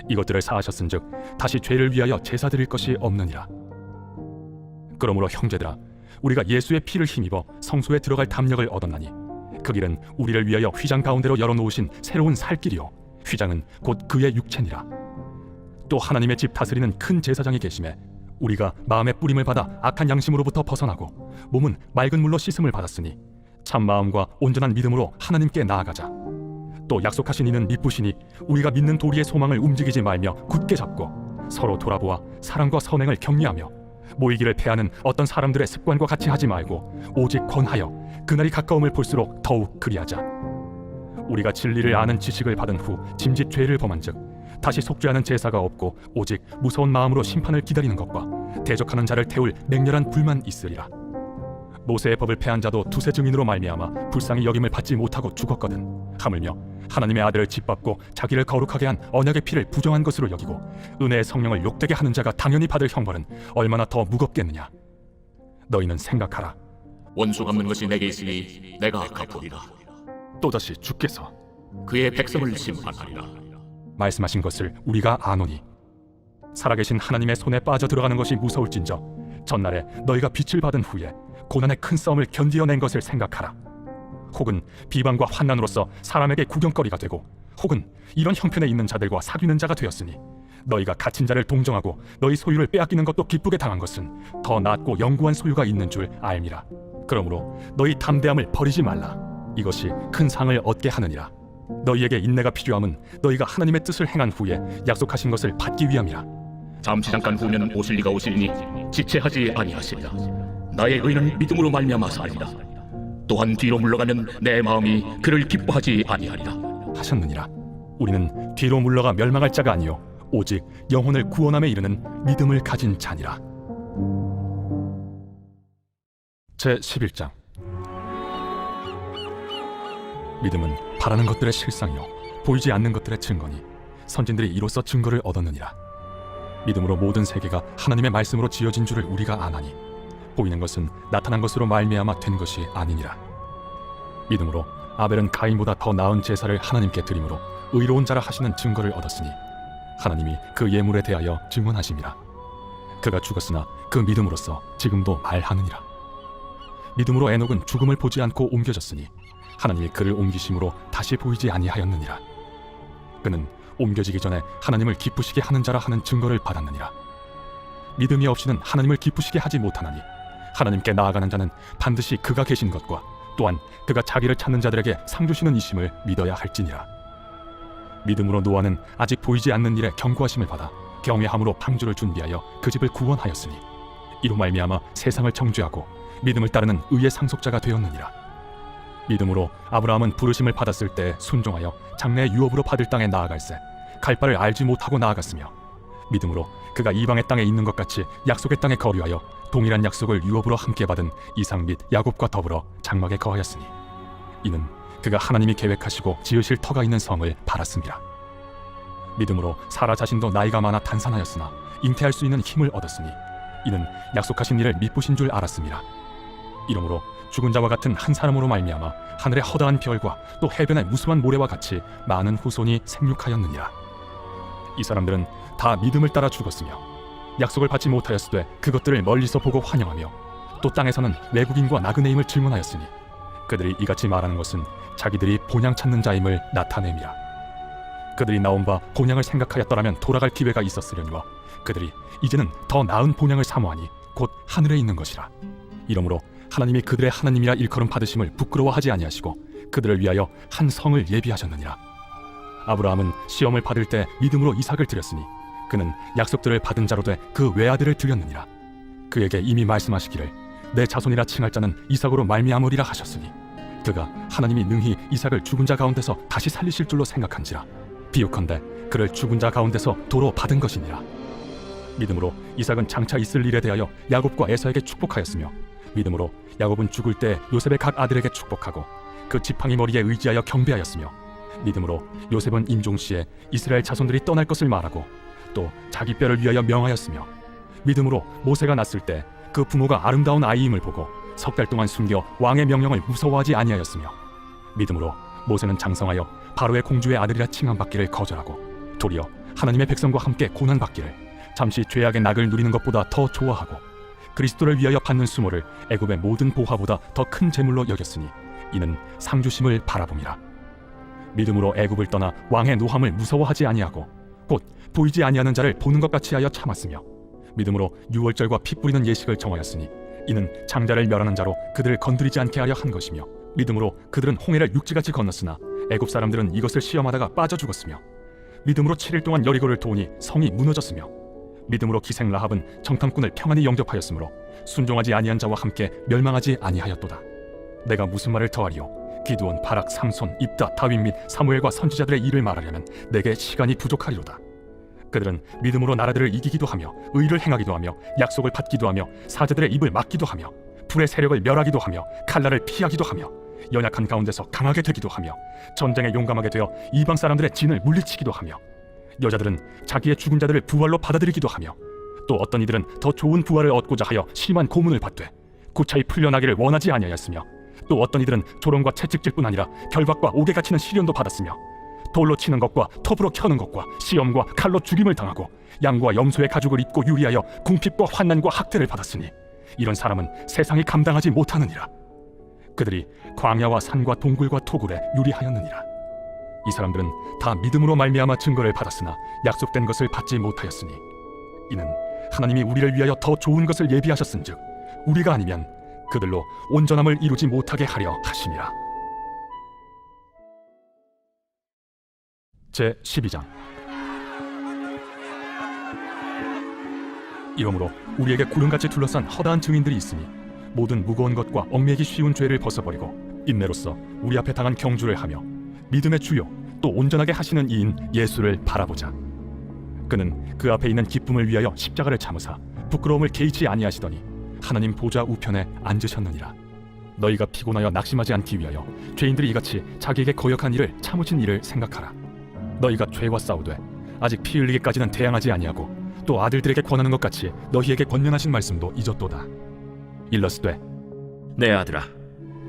Speaker 3: 이것들을 사하셨은즉 다시 죄를 위하여 제사 드릴 것이 없느니라. 그러므로 형제들아 우리가 예수의 피를 힘입어 성소에 들어갈 담력을 얻었나니 그 길은 우리를 위하여 휘장 가운데로 열어놓으신 새로운 살 길이요 휘장은 곧 그의 육체니라. 또 하나님의 집 다스리는 큰 제사장이 계심에 우리가 마음의 뿌림을 받아 악한 양심으로부터 벗어나고 몸은 맑은 물로 씻음을 받았으니 참 마음과 온전한 믿음으로 하나님께 나아가자. 또 약속하신 이는 미쁘시니 우리가 믿는 도리의 소망을 움직이지 말며 굳게 잡고 서로 돌아보아 사랑과 선행을 격려하며 모이기를 패하는 어떤 사람들의 습관과 같이 하지 말고 오직 권하여 그날이 가까움을 볼수록 더욱 그리하자. 우리가 진리를 아는 지식을 받은 후 짐짓 죄를 범한즉 다시 속죄하는 제사가 없고 오직 무서운 마음으로 심판을 기다리는 것과 대적하는 자를 태울 맹렬한 불만 있으리라. 모세의 법을 폐한 자도 두세 증인으로 말미암아 불쌍히 여김을 받지 못하고 죽었거든. 하물며 하나님의 아들을 짓밟고 자기를 거룩하게 한 언약의 피를 부정한 것으로 여기고 은혜의 성령을 욕되게 하는 자가 당연히 받을 형벌은 얼마나 더 무겁겠느냐. 너희는 생각하라.
Speaker 10: 원수 갚는 것이 내게 있으니 내가 갚으리라.
Speaker 3: 또다시 주께서
Speaker 10: 그의 백성을 심판하리라.
Speaker 3: 말씀하신 것을 우리가 아노니 살아계신 하나님의 손에 빠져들어가는 것이 무서울진저 전날에 너희가 빛을 받은 후에 고난의 큰 싸움을 견디어낸 것을 생각하라. 혹은 비방과 환난으로서 사람에게 구경거리가 되고 혹은 이런 형편에 있는 자들과 사귀는 자가 되었으니 너희가 갇힌 자를 동정하고 너희 소유를 빼앗기는 것도 기쁘게 당한 것은 더 낫고 영구한 소유가 있는 줄 알미라. 그러므로 너희 담대함을 버리지 말라. 이것이 큰 상을 얻게 하느니라. 너희에게 인내가 필요함은 너희가 하나님의 뜻을 행한 후에 약속하신 것을 받기 위함이라.
Speaker 10: 잠시 잠깐 후면 오실 리가 오시리니 지체하지 아니하시리라. 나의 의는 믿음으로 말미암아 살리라. 또한 뒤로 물러가면 내 마음이 그를 기뻐하지 아니하리라
Speaker 3: 하셨느니라. 우리는 뒤로 물러가 멸망할 자가 아니요 오직 영혼을 구원함에 이르는 믿음을 가진 자니라. 제 11장. 믿음은 바라는 것들의 실상이요 보이지 않는 것들의 증거니 선진들이 이로써 증거를 얻었느니라. 믿음으로 모든 세계가 하나님의 말씀으로 지어진 줄을 우리가 아나니 보이는 것은 나타난 것으로 말미암아 된 것이 아니니라. 믿음으로 아벨은 가인보다 더 나은 제사를 하나님께 드림으로 의로운 자라 하시는 증거를 얻었으니 하나님이 그 예물에 대하여 증언하심이라. 그가 죽었으나 그 믿음으로써 지금도 말하느니라. 믿음으로 에녹은 죽음을 보지 않고 옮겨졌으니 하나님이 그를 옮기심으로 다시 보이지 아니하였느니라. 그는 옮겨지기 전에 하나님을 기쁘시게 하는 자라 하는 증거를 받았느니라. 믿음이 없이는 하나님을 기쁘시게 하지 못하나니 하나님께 나아가는 자는 반드시 그가 계신 것과 또한 그가 자기를 찾는 자들에게 상 주시는 이심을 믿어야 할지니라. 믿음으로 노아는 아직 보이지 않는 일에 경고하심을 받아 경외함으로 방주를 준비하여 그 집을 구원하였으니 이로 말미암아 세상을 정죄하고 믿음을 따르는 의의 상속자가 되었느니라. 믿음으로 아브라함은 부르심을 받았을 때 순종하여 장래의 유업으로 받을 땅에 나아갈새 갈 바를 알지 못하고 나아갔으며 믿음으로 그가 이방의 땅에 있는 것 같이 약속의 땅에 거류하여 동일한 약속을 유업으로 함께 받은 이삭 및 야곱과 더불어 장막에 거하였으니 이는 그가 하나님이 계획하시고 지으실 터가 있는 성을 바랐습니다. 믿음으로 사라 자신도 나이가 많아 단산하였으나 잉태할 수 있는 힘을 얻었으니 이는 약속하신 일을 미쁘신 줄 알았습니다. 이러므로 죽은 자와 같은 한 사람으로 말미암아 하늘의 허다한 별과 또 해변의 무수한 모래와 같이 많은 후손이 생육하였느니라. 이 사람들은 다 믿음을 따라 죽었으며 약속을 받지 못하였으되 그것들을 멀리서 보고 환영하며 또 땅에서는 외국인과 나그네임을 증언하였으니 그들이 이같이 말하는 것은 자기들이 본향 찾는 자임을 나타냄이라. 그들이 나온 바 본향을 생각하였더라면 돌아갈 기회가 있었으려니와 그들이 이제는 더 나은 본향을 사모하니 곧 하늘에 있는 것이라. 이러므로 하나님이 그들의 하나님이라 일컬음 받으심을 부끄러워하지 아니하시고 그들을 위하여 한 성을 예비하셨느니라. 아브라함은 시험을 받을 때 믿음으로 이삭을 드렸으니 그는 약속들을 받은 자로 돼 그 외아들을 드렸느니라. 그에게 이미 말씀하시기를 내 자손이라 칭할 자는 이삭으로 말미암으리라 하셨으니 그가 하나님이 능히 이삭을 죽은 자 가운데서 다시 살리실 줄로 생각한지라. 비유컨대 그를 죽은 자 가운데서 도로 받은 것이니라. 믿음으로 이삭은 장차 있을 일에 대하여 야곱과 에서에게 축복하였으며 믿음으로 야곱은 죽을 때 요셉의 각 아들에게 축복하고 그 지팡이 머리에 의지하여 경배하였으며 믿음으로 요셉은 임종시에 이스라엘 자손들이 떠날 것을 말하고 또 자기 뼈를 위하여 명하였으며 믿음으로 모세가 낳았을 때 그 부모가 아름다운 아이임을 보고 석 달 동안 숨겨 왕의 명령을 무서워하지 아니하였으며 믿음으로 모세는 장성하여 바로의 공주의 아들이라 칭함받기를 거절하고 도리어 하나님의 백성과 함께 고난받기를 잠시 죄악의 낙을 누리는 것보다 더 좋아하고 그리스도를 위하여 받는 수모를 애굽의 모든 보화보다 더 큰 재물로 여겼으니 이는 상주심을 바라봄이라. 믿음으로 애굽을 떠나 왕의 노함을 무서워하지 아니하고 곧 보이지 아니하는 자를 보는 것 같이 하여 참았으며 믿음으로 유월절과 피 뿌리는 예식을 정하였으니 이는 장자를 멸하는 자로 그들을 건드리지 않게 하려 한 것이며 믿음으로 그들은 홍해를 육지같이 건넜으나 애굽 사람들은 이것을 시험하다가 빠져 죽었으며 믿음으로 7일 동안 여리고를 도우니 성이 무너졌으며 믿음으로 기생 라합은 정탐꾼을 평안히 영접하였으므로 순종하지 아니한 자와 함께 멸망하지 아니하였도다. 내가 무슨 말을 더하리요? 기드온, 바락, 삼손, 입다, 다윗 및 사무엘과 선지자들의 일을 말하려면 내게 시간이 부족하리로다. 그들은 믿음으로 나라들을 이기기도 하며 의를 행하기도 하며 약속을 받기도 하며 사자들의 입을 막기도 하며 불의 세력을 멸하기도 하며 칼날을 피하기도 하며 연약한 가운데서 강하게 되기도 하며 전쟁에 용감하게 되어 이방 사람들의 진을 물리치기도 하며 여자들은 자기의 죽은 자들을 부활로 받아들이기도 하며 또 어떤 이들은 더 좋은 부활을 얻고자 하여 심한 고문을 받되 고차히 풀려나기를 원하지 아니하였으며 또 어떤 이들은 조롱과 채찍질뿐 아니라 결박과 옥에 갇히는 시련도 받았으며 돌로 치는 것과 톱으로 켜는 것과 시험과 칼로 죽임을 당하고 양과 염소의 가죽을 입고 유리하여 궁핍과 환난과 학대를 받았으니 이런 사람은 세상이 감당하지 못하느니라. 그들이 광야와 산과 동굴과 토굴에 유리하였느니라. 이 사람들은 다 믿음으로 말미암아 증거를 받았으나 약속된 것을 받지 못하였으니 이는 하나님이 우리를 위하여 더 좋은 것을 예비하셨은즉 우리가 아니면 그들로 온전함을 이루지 못하게 하려 하심이라. 제 12장. 이러므로 우리에게 구름같이 둘러싼 허다한 증인들이 있으니 모든 무거운 것과 얽매기 쉬운 죄를 벗어버리고 인내로써 우리 앞에 당한 경주를 하며 믿음의 주요 또 온전하게 하시는 이인 예수를 바라보자. 그는 그 앞에 있는 기쁨을 위하여 십자가를 참으사 부끄러움을 개의치 아니하시더니 하나님 보좌 우편에 앉으셨느니라. 너희가 피곤하여 낙심하지 않기 위하여 죄인들이 이같이 자기에게 거역한 일을 참으신 일을 생각하라. 너희가 죄와 싸우되 아직 피 흘리기까지는 대항하지 아니하고 또 아들들에게 권하는 것 같이 너희에게 권면하신 말씀도 잊었도다. 일러스되
Speaker 9: 내 아들아,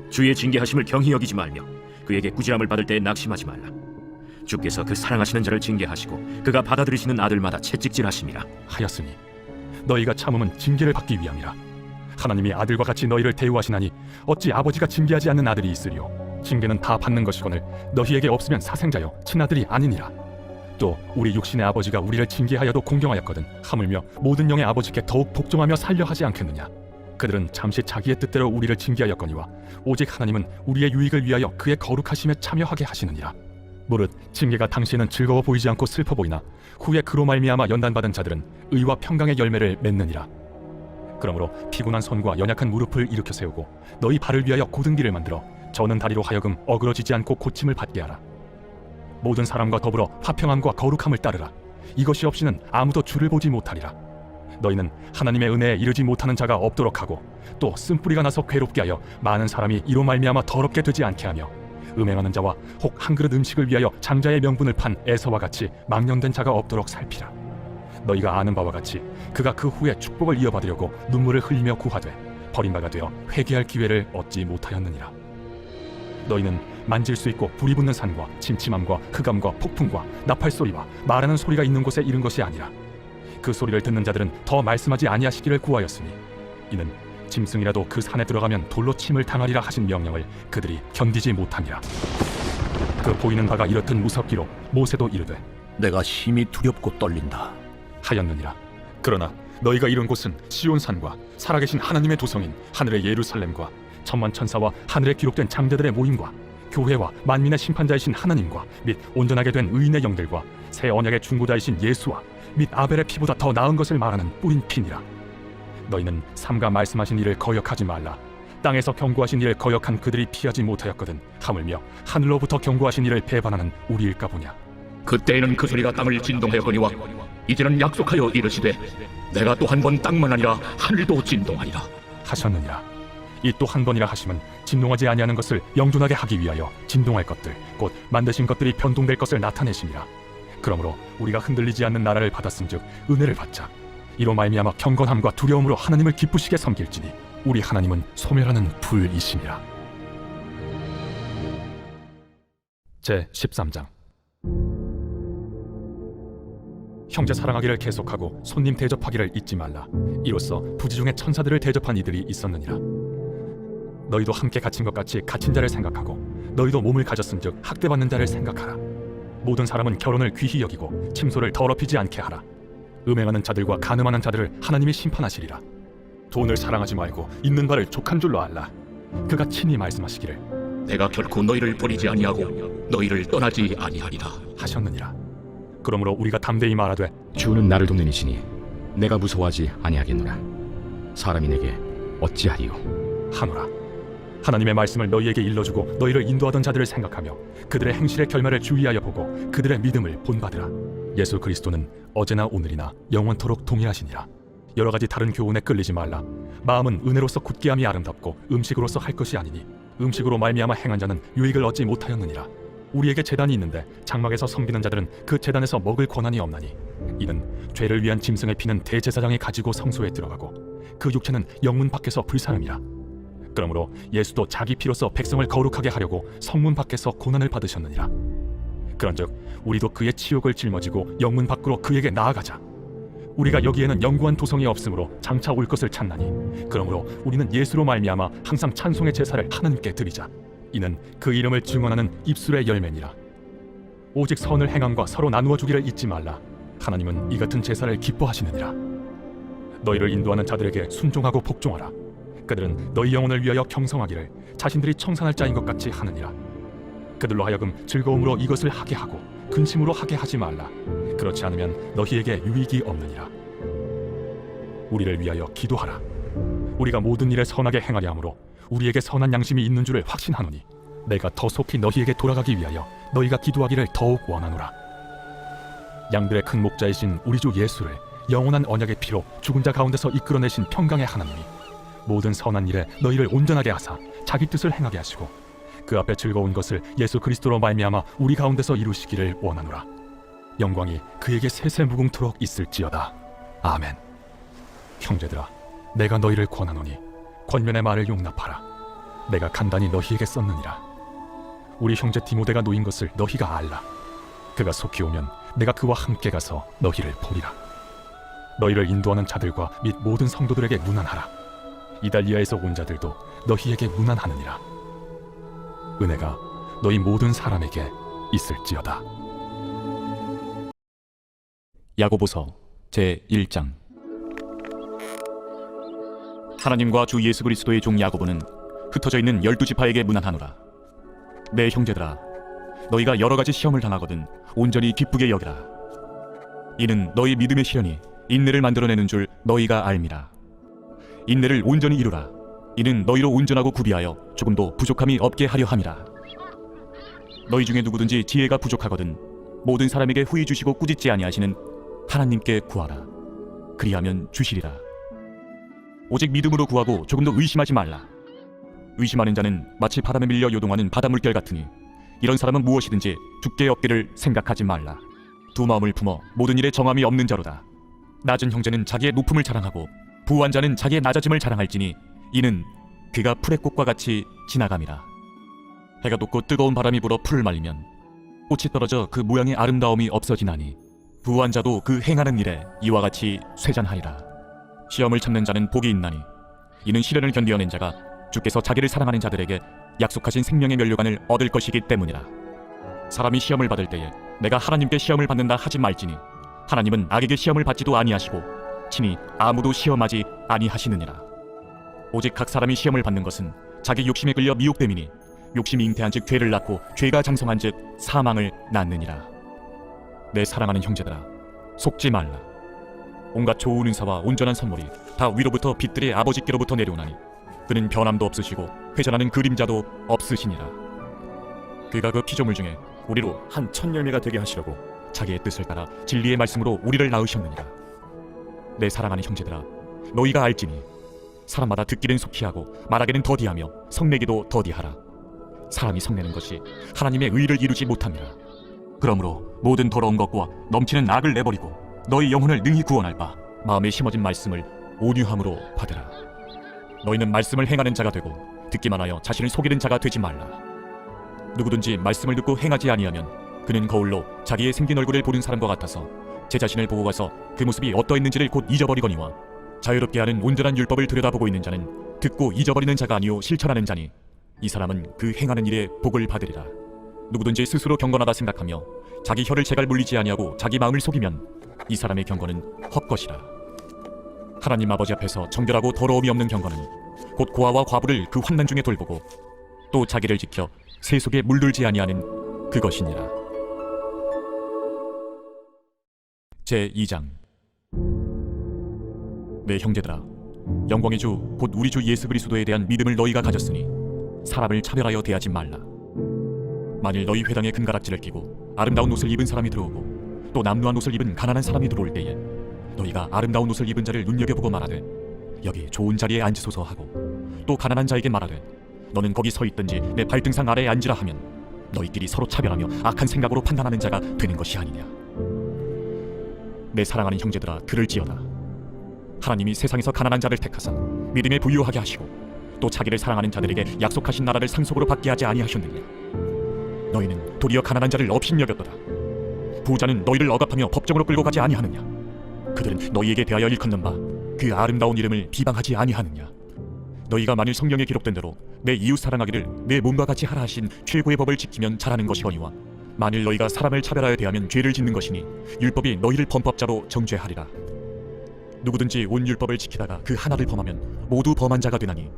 Speaker 9: 주의 징계하심을 경히 여기지 말며 그에게 꾸지람을 받을 때에 낙심하지 말라. 주께서 그 사랑하시는 자를 징계하시고 그가 받아들이시는 아들마다 채찍질하심이라
Speaker 3: 하였으니 너희가 참음은 징계를 받기 위함이라. 하나님이 아들과 같이 너희를 대우하시나니 어찌 아버지가 징계하지 않는 아들이 있으리요. 징계는 다 받는 것이거늘 너희에게 없으면 사생자여 친아들이 아니니라. 또 우리 육신의 아버지가 우리를 징계하여도 공경하였거든 하물며 모든 영의 아버지께 더욱 복종하며 살려 하지 않겠느냐. 그들은 잠시 자기의 뜻대로 우리를 징계하였거니와 오직 하나님은 우리의 유익을 위하여 그의 거룩하심에 참여하게 하시느니라. 무릇 징계가 당시에는 즐거워 보이지 않고 슬퍼 보이나 후에 그로 말미암아 연단받은 자들은 의와 평강의 열매를 맺느니라. 그러므로 피곤한 손과 연약한 무릎을 일으켜 세우고 너희 발을 위하여 곧은 길을 만들어 저는 다리로 하여금 어그러지지 않고 고침을 받게 하라. 모든 사람과 더불어 화평함과 거룩함을 따르라. 이것이 없이는 아무도 주를 보지 못하리라. 너희는 하나님의 은혜에 이르지 못하는 자가 없도록 하고 또 쓴뿌리가 나서 괴롭게 하여 많은 사람이 이로 말미암아 더럽게 되지 않게 하며 음행하는 자와 혹 한 그릇 음식을 위하여 장자의 명분을 판 에서와 같이 망령된 자가 없도록 살피라. 너희가 아는 바와 같이 그가 그 후에 축복을 이어받으려고 눈물을 흘리며 구하되 버림받아 되어 회개할 기회를 얻지 못하였느니라. 너희는 만질 수 있고 불이 붙는 산과 침침함과 흑암과 폭풍과 나팔 소리와 말하는 소리가 있는 곳에 이른 것이 아니라 그 소리를 듣는 자들은 더 말씀하지 아니하시기를 구하였으니 이는 짐승이라도 그 산에 들어가면 돌로 침을 당하리라 하신 명령을 그들이 견디지 못함이라. 그 보이는 바가 이렇듯 무섭기로 모세도 이르되
Speaker 6: 내가 심히 두렵고 떨린다
Speaker 3: 하였느니라. 그러나 너희가 이룬 곳은 시온산과 살아계신 하나님의 도성인 하늘의 예루살렘과 천만 천사와 하늘에 기록된 장자들의 모임과 교회와 만민의 심판자이신 하나님과 및 온전하게 된 의인의 영들과 새 언약의 중보자이신 예수와 및 아벨의 피보다 더 나은 것을 말하는 뿌린 피니라. 너희는 삼가 말씀하신 일을 거역하지 말라. 땅에서 경고하신 일을 거역한 그들이 피하지 못하였거든 하물며 하늘로부터 경고하신 일을 배반하는 우리일까 보냐.
Speaker 10: 그때에는 그 소리가 땅을 진동하였거니와 이제는 약속하여 이르시되 내가 또 한 번 땅만 아니라 하늘도 진동하리라
Speaker 3: 하셨느니라. 이 또 한 번이라 하심은 진동하지 아니하는 것을 영존하게 하기 위하여 진동할 것들 곧 만드신 것들이 변동될 것을 나타내심이라. 그러므로 우리가 흔들리지 않는 나라를 받았은즉 은혜를 받자. 이로 말미암아 경건함과 두려움으로 하나님을 기쁘시게 섬길지니 우리 하나님은 소멸하는 불이심이라. 제 13장. 형제 사랑하기를 계속하고 손님 대접하기를 잊지 말라. 이로써 부지 중에 천사들을 대접한 이들이 있었느니라. 너희도 함께 갇힌 것 같이 갇힌 자를 생각하고 너희도 몸을 가졌은즉 학대받는 자를 생각하라. 모든 사람은 결혼을 귀히 여기고 침소를 더럽히지 않게 하라. 음행하는 자들과 간음하는 자들을 하나님이 심판하시리라. 돈을 사랑하지 말고 있는 바를 족한 줄로 알라. 그가 친히 말씀하시기를
Speaker 10: 내가 결코 너희를 버리지 아니하고 너희를 떠나지 아니하리라
Speaker 3: 하셨느니라. 그러므로 우리가 담대히 말하되
Speaker 9: 주는 나를 돕는 이시니 내가 무서워하지 아니하겠노라. 사람이 내게 어찌하리요
Speaker 3: 하노라. 하나님의 말씀을 너희에게 일러주고 너희를 인도하던 자들을 생각하며 그들의 행실의 결말을 주의하여 보고 그들의 믿음을 본받으라. 예수 그리스도는 어제나 오늘이나 영원토록 동일하시니라. 여러 가지 다른 교훈에 끌리지 말라. 마음은 은혜로서 굳게 함이 아름답고 음식으로서 할 것이 아니니 음식으로 말미암아 행한 자는 유익을 얻지 못하였느니라. 우리에게 제단이 있는데 장막에서 섬기는 자들은 그 제단에서 먹을 권한이 없나니 이는 죄를 위한 짐승의 피는 대제사장이 가지고 성소에 들어가고 그 육체는 영문 밖에서 불사름이라. 그러므로 예수도 자기 피로서 백성을 거룩하게 하려고 성문 밖에서 고난을 받으셨느니라. 그런즉 우리도 그의 치욕을 짊어지고 영문 밖으로 그에게 나아가자. 우리가 여기에는 영구한 도성이 없으므로 장차 올 것을 찾나니 그러므로 우리는 예수로 말미암아 항상 찬송의 제사를 하나님께 드리자. 이는 그 이름을 증언하는 입술의 열매니라. 오직 선을 행함과 서로 나누어 주기를 잊지 말라. 하나님은 이 같은 제사를 기뻐하시느니라. 너희를 인도하는 자들에게 순종하고 복종하라. 그들은 너희 영혼을 위하여 경성하기를 자신들이 청산할 자인 것 같이 하느니라. 그들로 하여금 즐거움으로 이것을 하게 하고 근심으로 하게 하지 말라. 그렇지 않으면 너희에게 유익이 없느니라. 우리를 위하여 기도하라. 우리가 모든 일에 선하게 행하려 하므로 우리에게 선한 양심이 있는 줄을 확신하노니 내가 더 속히 너희에게 돌아가기 위하여 너희가 기도하기를 더욱 원하노라. 양들의 큰 목자이신 우리 주 예수를 영원한 언약의 피로 죽은 자 가운데서 이끌어내신 평강의 하나님이 모든 선한 일에 너희를 온전하게 하사 자기 뜻을 행하게 하시고 그 앞에 즐거운 것을 예수 그리스도로 말미암아 우리 가운데서 이루시기를 원하노라. 영광이 그에게 세세무궁토록 있을지어다. 아멘. 형제들아, 내가 너희를 권하노니 권면의 말을 용납하라. 내가 간단히 너희에게 썼느니라. 우리 형제 디모데가 놓인 것을 너희가 알라. 그가 속히 오면 내가 그와 함께 가서 너희를 보리라. 너희를 인도하는 자들과 및 모든 성도들에게 문안하라. 이달리아에서 온 자들도 너희에게 문안하느니라. 은혜가 너희 모든 사람에게 있을지어다.
Speaker 5: 야고보서 제1장. 하나님과 주 예수 그리스도의 종 야고보는 흩어져 있는 12지파에게 문안하노라. 내 형제들아, 너희가 여러 가지 시험을 당하거든 온전히 기쁘게 여기라. 이는 너희 믿음의 시련이 인내를 만들어내는 줄 너희가 알미라. 인내를 온전히 이루라. 이는 너희로 온전하고 구비하여 조금도 부족함이 없게 하려 함이라. 너희 중에 누구든지 지혜가 부족하거든 모든 사람에게 후히 주시고 꾸짖지 아니하시는 하나님께 구하라. 그리하면 주시리라. 오직 믿음으로 구하고 조금도 의심하지 말라. 의심하는 자는 마치 바람에 밀려 요동하는 바닷물결 같으니 이런 사람은 무엇이든지 죽게 얻기를 생각하지 말라. 두 마음을 품어 모든 일에 정함이 없는 자로다. 낮은 형제는 자기의 높음을 자랑하고 부한 자는 자기의 낮아짐을 자랑할지니 이는 그가 풀의 꽃과 같이 지나감이라. 해가 돋고 뜨거운 바람이 불어 풀을 말리면 꽃이 떨어져 그 모양의 아름다움이 없어지나니 부한 자도 그 행하는 일에 이와 같이 쇠잔하리라. 시험을 참는 자는 복이 있나니 이는 시련을 견디어낸 자가 주께서 자기를 사랑하는 자들에게 약속하신 생명의 면류관을 얻을 것이기 때문이라. 사람이 시험을 받을 때에 내가 하나님께 시험을 받는다 하지 말지니 하나님은 악에게 시험을 받지도 아니하시고 친히 아무도 시험하지 아니하시느니라. 오직 각 사람이 시험을 받는 것은 자기 욕심에 끌려 미혹됨이니 욕심이 잉태한즉 죄를 낳고 죄가 장성한즉 사망을 낳느니라. 내 사랑하는 형제들아, 속지 말라. 온갖 좋은 은사와 온전한 선물이 다 위로부터 빛들의 아버지께로부터 내려오나니 그는 변함도 없으시고 회전하는 그림자도 없으시니라. 그가 그 피조물 중에 우리로 한 첫 열매가 되게 하시려고 자기의 뜻을 따라 진리의 말씀으로 우리를 낳으셨느니라. 내 사랑하는 형제들아, 너희가 알지니 사람마다 듣기는 속히 하고 말하기는 더디하며 성내기도 더디하라. 사람이 성내는 것이 하나님의 의를 이루지 못함이라. 그러므로 모든 더러운 것과 넘치는 악을 내버리고 너희 영혼을 능히 구원할 바 마음에 심어진 말씀을 온유함으로 받으라. 너희는 말씀을 행하는 자가 되고 듣기만 하여 자신을 속이는 자가 되지 말라. 누구든지 말씀을 듣고 행하지 아니하면 그는 거울로 자기의 생긴 얼굴을 보는 사람과 같아서 제 자신을 보고 가서 그 모습이 어떠했는지를 곧 잊어버리거니와 자유롭게 하는 온전한 율법을 들여다보고 있는 자는 듣고 잊어버리는 자가 아니요 실천하는 자니 이 사람은 그 행하는 일에 복을 받으리라. 누구든지 스스로 경건하다 생각하며 자기 혀를 제갈 물리지 아니하고 자기 마음을 속이면 이 사람의 경건은 헛것이라. 하나님 아버지 앞에서 정결하고 더러움이 없는 경건은 곧 고아와 과부를 그 환난 중에 돌보고 또 자기를 지켜 새 속에 물들지 아니하는 그것이니라. 제2장. 내 형제들아, 영광의 주 곧 우리 주 예수 그리스도에 대한 믿음을 너희가 가졌으니 사람을 차별하여 대하지 말라. 만일 너희 회당에 금가락지를 끼고 아름다운 옷을 입은 사람이 들어오고 또 남루한 옷을 입은 가난한 사람이 들어올 때에 너희가 아름다운 옷을 입은 자를 눈여겨보고 말하되 여기 좋은 자리에 앉으소서 하고 또 가난한 자에게 말하되 너는 거기 서 있든지 내 발등상 아래에 앉으라 하면 너희끼리 서로 차별하며 악한 생각으로 판단하는 자가 되는 것이 아니냐. 내 사랑하는 형제들아, 들을지어다. 하나님이 세상에서 가난한 자를 택하사 믿음에 부유하게 하시고 또 자기를 사랑하는 자들에게 약속하신 나라를 상속으로 받게 하지 아니하셨느냐. 너희는 도리어 가난한 자를 업신여겼도다. 부자는 너희를 억압하며 법정으로 끌고 가지 아니하느냐. 그들은 너희에게 대하여 일컫는 바 그 아름다운 이름을 비방하지 아니하느냐. 너희가 만일 성경에 기록된 대로 내 이웃 사랑하기를 내 몸과 같이 하라 하신 최고의 법을 지키면 잘하는 것이거니와 만일 너희가 사람을 차별하여 대하면 죄를 짓는 것이니 율법이 너희를 범법자로 정죄하리라. 누구든지 온 율법을 지키다가 그 하나를 범하면 모두 범한 자가 되나니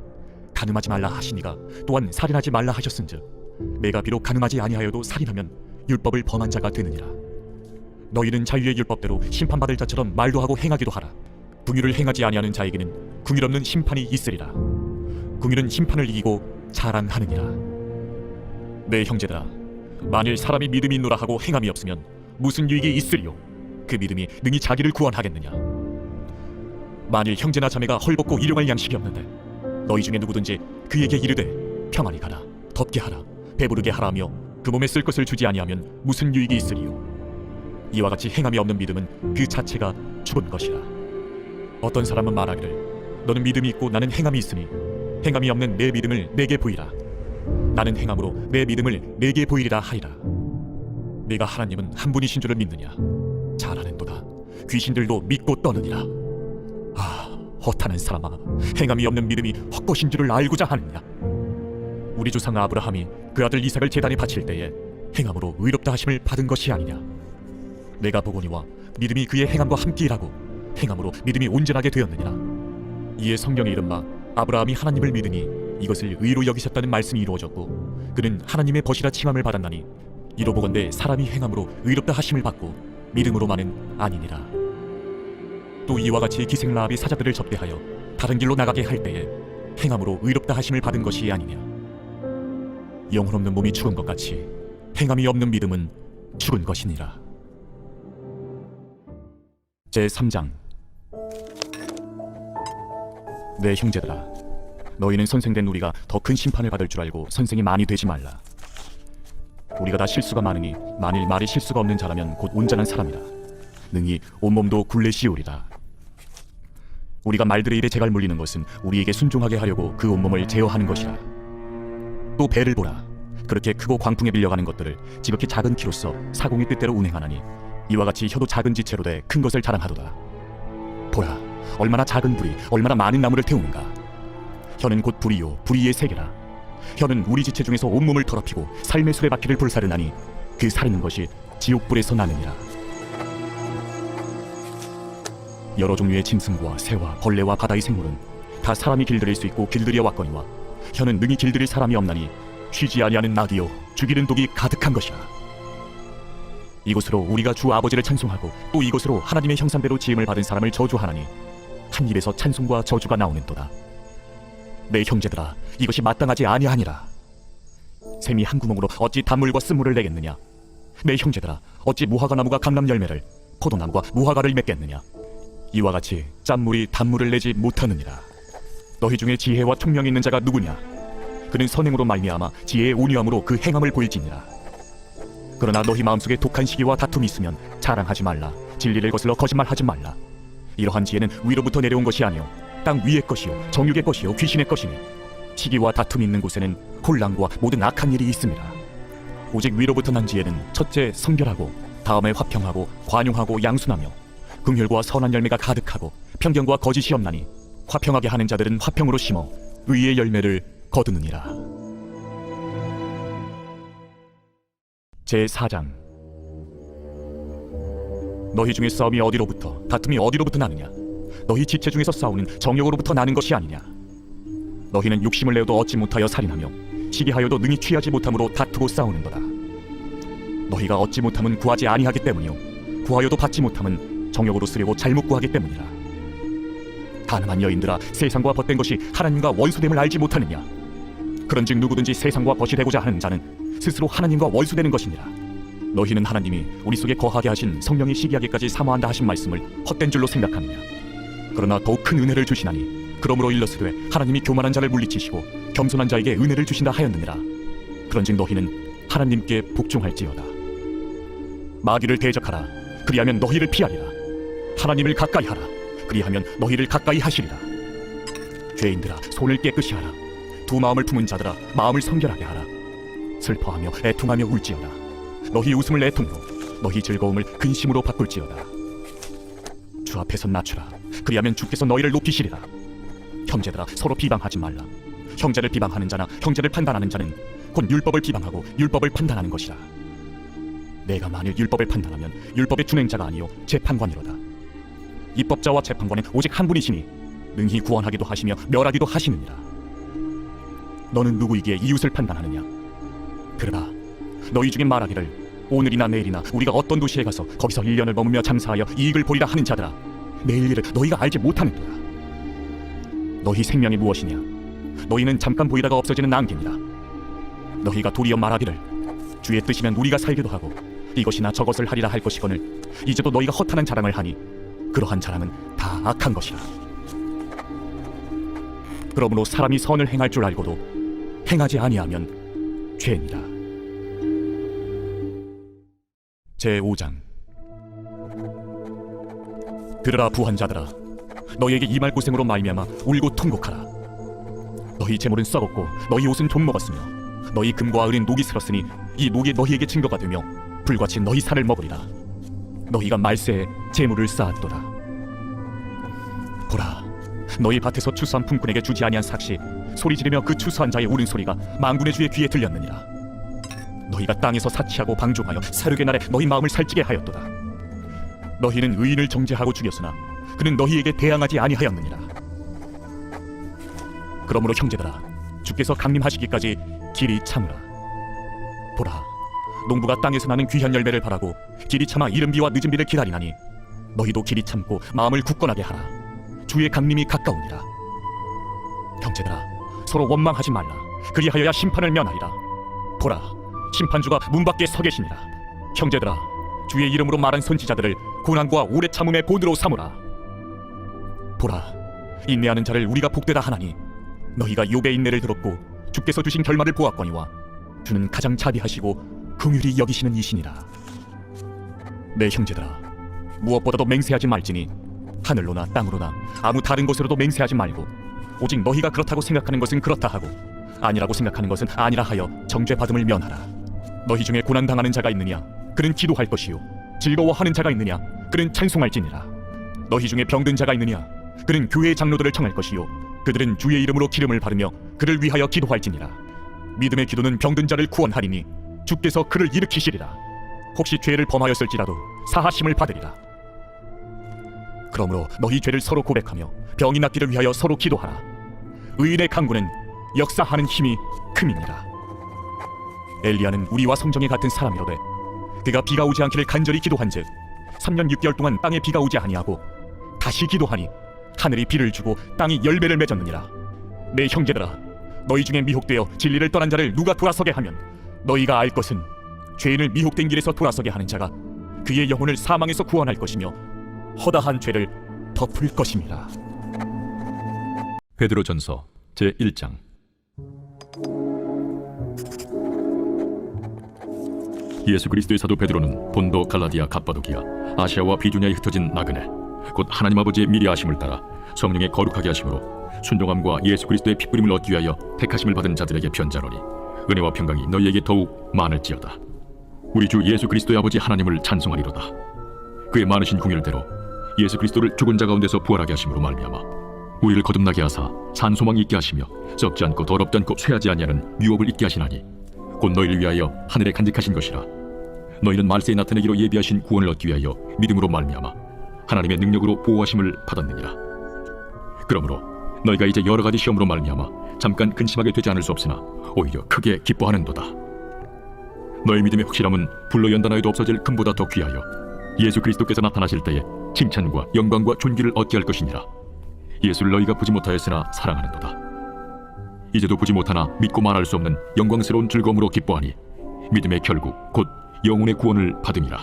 Speaker 5: 간음하지 말라 하시니가 또한 살인하지 말라 하셨은즉 내가 비록 간음하지 아니하여도 살인하면 율법을 범한 자가 되느니라. 너희는 자유의 율법대로 심판받을 자처럼 말도 하고 행하기도 하라. 궁유를 행하지 아니하는 자에게는 궁율 없는 심판이 있으리라. 궁율은 심판을 이기고 자랑하느니라. 내 형제들아, 만일 사람이 믿음이 있노라 하고 행함이 없으면 무슨 유익이 있으리요? 그 믿음이 능히 자기를 구원하겠느냐. 만일 형제나 자매가 헐벗고 일용할 양식이 없는데 너희 중에 누구든지 그에게 이르되 평안히 가라, 덥게 하라, 배부르게 하라며 그 몸에 쓸 것을 주지 아니하면 무슨 유익이 있으리요? 이와 같이 행함이 없는 믿음은 그 자체가 죽은 것이라. 어떤 사람은 말하기를 너는 믿음이 있고 나는 행함이 있으니 행함이 없는 내 믿음을 내게 보이라. 나는 행함으로 내 믿음을 내게 보이리라 하리라. 네가 하나님은 한 분이신 줄을 믿느냐? 잘하는도다. 귀신들도 믿고 떠느니라. 아, 허탄한 사람아, 행함이 없는 믿음이 헛것인 줄을 알고자 하느냐? 우리 조상 아브라함이 그 아들 이삭을 제단에 바칠 때에 행함으로 의롭다 하심을 받은 것이 아니냐? 내가 보거니와 믿음이 그의 행함과 함께 일하고 행함으로 믿음이 온전하게 되었느니라. 이에 성경에 이른 바 아브라함이 하나님을 믿으니 이것을 의로 여기셨다는 말씀이 이루어졌고 그는 하나님의 벗이라 칭함을 받았나니 이로 보건대 사람이 행함으로 의롭다 하심을 받고 믿음으로만은 아니니라. 또 이와 같이 기생 라합이 사자들을 접대하여 다른 길로 나가게 할 때에 행함으로 의롭다 하심을 받은 것이 아니냐. 영혼 없는 몸이 죽은 것 같이 행함이 없는 믿음은 죽은 것이니라. 제3장. 내 형제들아, 너희는 선생된 우리가 더 큰 심판을 받을 줄 알고 선생이 많이 되지 말라. 우리가 다 실수가 많으니 만일 말이 실수가 없는 자라면 곧 온전한 사람이라. 능히 온몸도 굴레 씌우리라. 우리가 말들의 입에 재갈 물리는 것은 우리에게 순종하게 하려고 그 온몸을 제어하는 것이라. 또 배를 보라. 그렇게 크고 광풍에 밀려가는 것들을 지극히 작은 키로서 사공의 뜻대로 운행하나니 이와 같이 혀도 작은 지체로 돼 큰 것을 자랑하도다. 보라, 얼마나 작은 불이 얼마나 많은 나무를 태우는가. 혀는 곧 불이요 불의의 세계라. 혀는 우리 지체 중에서 온몸을 더럽히고 삶의 수레바퀴를 불사르나니 그 사르는 것이 지옥불에서 나느니라. 여러 종류의 짐승과 새와 벌레와 바다의 생물은 다 사람이 길들일 수 있고 길들여 왔거니와 혀는 능히 길들일 사람이 없나니 쉬지 아니하는 낙이요 죽이는 독이 가득한 것이라. 이것으로 우리가 주 아버지를 찬송하고 또 이것으로 하나님의 형상대로 지음을 받은 사람을 저주하나니 한 입에서 찬송과 저주가 나오는도다. 내 형제들아, 이것이 마땅하지 아니하니라. 샘이 한 구멍으로 어찌 단물과 쓴물을 내겠느냐? 내 형제들아, 어찌 무화과 나무가 감람 열매를 포도나무가 무화과를 맺겠느냐? 이와 같이 짠물이 단물을 내지 못하느니라. 너희 중에 지혜와 총명이 있는 자가 누구냐? 그는 선행으로 말미암아 지혜의 온유함으로 그 행함을 보일지니라. 그러나 너희 마음속에 독한 시기와 다툼이 있으면 자랑하지 말라. 진리를 거슬러 거짓말하지 말라. 이러한 지혜는 위로부터 내려온 것이 아니요 땅 위의 것이요 정육의 것이요 귀신의 것이니 시기와 다툼이 있는 곳에는 혼란과 모든 악한 일이 있습니다. 오직 위로부터 난 지혜는 첫째 성결하고 다음에 화평하고 관용하고 양순하며 긍휼과 선한 열매가 가득하고 편견과 거짓이 없나니 화평하게 하는 자들은 화평으로 심어 의의 열매를 거두느니라. 제4장. 너희 중에 싸움이 어디로부터 다툼이 어디로부터 나느냐? 너희 지체 중에서 싸우는 정욕으로부터 나는 것이 아니냐? 너희는 욕심을 내어도 얻지 못하여 살인하며 시기하여도 능히 취하지 못함으로 다투고 싸우는도다. 너희가 얻지 못함은 구하지 아니하기 때문이요 구하여도 받지 못함은 정욕으로 쓰려고 잘못 구하기 때문이라. 가늠한 여인들아, 세상과 벗된 것이 하나님과 원수됨을 알지 못하느냐? 그런즉 누구든지 세상과 벗이 되고자 하는 자는 스스로 하나님과 원수되는 것이니라. 너희는 하나님이 우리 속에 거하게 하신 성령이 시기하기까지 사모한다 하신 말씀을 헛된 줄로 생각하느냐? 그러나 더욱 큰 은혜를 주시나니 그러므로 일러스되 하나님이 교만한 자를 물리치시고 겸손한 자에게 은혜를 주신다 하였느니라. 그런즉 너희는 하나님께 복종할지어다. 마귀를 대적하라. 그리하면 너희를 피하리라. 하나님을 가까이 하라. 그리하면 너희를 가까이 하시리라. 죄인들아, 손을 깨끗이 하라. 두 마음을 품은 자들아, 마음을 성결하게 하라. 슬퍼하며 애통하며 울지어다. 너희 웃음을 애통으로, 너희 즐거움을 근심으로 바꿀지어다. 주 앞에서 낮추라. 그리하면 주께서 너희를 높이시리라. 형제들아, 서로 비방하지 말라. 형제를 비방하는 자나 형제를 판단하는 자는 곧 율법을 비방하고 율법을 판단하는 것이라. 내가 만일 율법을 판단하면 율법의 준행자가 아니요 재판관이로다. 입법자와 재판관은 오직 한 분이시니 능히 구원하기도 하시며 멸하기도 하시느니라. 너는 누구이기에 이웃을 판단하느냐? 들으라. 너희 중에 말하기를 오늘이나 내일이나 우리가 어떤 도시에 가서 거기서 1년을 머무며 장사하여 이익을 보리라 하는 자들아, 내일 일을 너희가 알지 못하는도다. 너희 생명이 무엇이냐? 너희는 잠깐 보이다가 없어지는 안개니라. 너희가 도리어 말하기를 주의 뜻이면 우리가 살기도 하고 이것이나 저것을 하리라 할 것이거늘 이제도 너희가 허탄한 자랑을 하니 그러한 자랑은 다 악한 것이라. 그러므로 사람이 선을 행할 줄 알고도 행하지 아니하면 죄니라. 제5장. 들으라 부한자들아, 너희에게 이 말 고생으로 말미암아 울고 통곡하라. 너희 재물은 썩었고 너희 옷은 좀 먹었으며 너희 금과 은은 녹이 슬었으니 이 녹이 너희에게 증거가 되며 불같이 너희 살을 먹으리라. 너희가 말세에 재물을 쌓았도다. 보라, 너희 밭에서 추수한 품꾼에게 주지 아니한 삭시 소리 지르며 그 추수한 자의 울음소리가 만군의 주의 귀에 들렸느니라. 너희가 땅에서 사치하고 방종하여 사륙의 날에 너희 마음을 살찌게 하였도다. 너희는 의인을 정죄하고 죽였으나 그는 너희에게 대항하지 아니하였느니라. 그러므로 형제들아, 주께서 강림하시기까지 길이 참으라. 보라, 농부가 땅에서 나는 귀한 열매를 바라고 길이 참아 이른 비와 늦은 비를 기다리나니 너희도 길이 참고 마음을 굳건하게 하라. 주의 강림이 가까우니라. 형제들아, 서로 원망하지 말라. 그리하여야 심판을 면하리라. 보라, 심판주가 문 밖에 서 계시니라. 형제들아, 주의 이름으로 말한 선지자들을 고난과 오래 참음의 본으로 삼으라. 보라, 인내하는 자를 우리가 복되다 하나니 너희가 욥의 인내를 들었고 주께서 주신 결말을 보았거니와 주는 가장 자비하시고 긍휼히 여기시는 이시니라. 내 형제들아, 무엇보다도 맹세하지 말지니 하늘로나 땅으로나 아무 다른 곳으로도 맹세하지 말고 오직 너희가 그렇다고 생각하는 것은 그렇다 하고 아니라고 생각하는 것은 아니라 하여 정죄받음을 면하라. 너희 중에 고난당하는 자가 있느냐? 그는 기도할 것이요 즐거워하는 자가 있느냐? 그는 찬송할지니라. 너희 중에 병든 자가 있느냐? 그는 교회의 장로들을 청할 것이요 그들은 주의 이름으로 기름을 바르며 그를 위하여 기도할지니라. 믿음의 기도는 병든 자를 구원하리니 주께서 그를 일으키시리라. 혹시 죄를 범하였을지라도 사하심을 받으리라. 그러므로 너희 죄를 서로 고백하며 병이 낫기를 위하여 서로 기도하라. 의인의 강구는 역사하는 힘이 큼이니라. 엘리야는 우리와 성정이 같은 사람이로되 그가 비가 오지 않기를 간절히 기도한즉 3년 6개월 동안 땅에 비가 오지 아니하고 다시 기도하니 하늘이 비를 주고 땅이 열매를 맺었느니라. 내 형제들아, 너희 중에 미혹되어 진리를 떠난 자를 누가 돌아서게 하면 너희가 알 것은 죄인을 미혹된 길에서 돌아서게 하는 자가 그의 영혼을 사망에서 구원할 것이며 허다한 죄를 덮을 것임이라.
Speaker 3: 베드로전서 제1장. 예수 그리스도의 사도 베드로는 본도, 갈라디아, 갑바도기아, 아시아와 비두냐에 흩어진 나그네 곧 하나님 아버지의 미리 아심을 따라 성령의 거룩하게 하심으로 순종함과 예수 그리스도의 핏부림을 얻기 위하여 택하심을 받은 자들에게 편자로니 은혜와 평강이 너희에게 더욱 많을지어다. 우리 주 예수 그리스도의 아버지 하나님을 찬송하리로다. 그의 많으신 궁율대로 예수 그리스도를 죽은 자 가운데서 부활하게 하심으로 말미암아 우리를 거듭나게 하사 산 소망이 있게 하시며 썩지 않고 더럽지 않고 쇠하지 아니하는 유업을 있게 하시나니 곧 너희를 위하여 하늘에 간직하신 것이라. 너희는 말세에 나타내기로 예비하신 구원을 얻기 위하여 믿음으로 말미암아 하나님의 능력으로 보호하심을 받았느니라. 그러므로 너희가 이제 여러 가지 시험으로 말미암아 잠깐 근심하게 되지 않을 수 없으나 오히려 크게 기뻐하는도다. 너희 믿음의 확실함은 불로 연단하여도 없어질 금보다 더 귀하여 예수 그리스도께서 나타나실 때에 칭찬과 영광과 존귀를 얻게 할 것이니라. 예수를 너희가 보지 못하였으나 사랑하는도다. 이제도 보지 못하나 믿고 말할 수 없는 영광스러운 즐거움으로 기뻐하니 믿음의 결국 곧
Speaker 9: 영혼의 구원을 받음이라.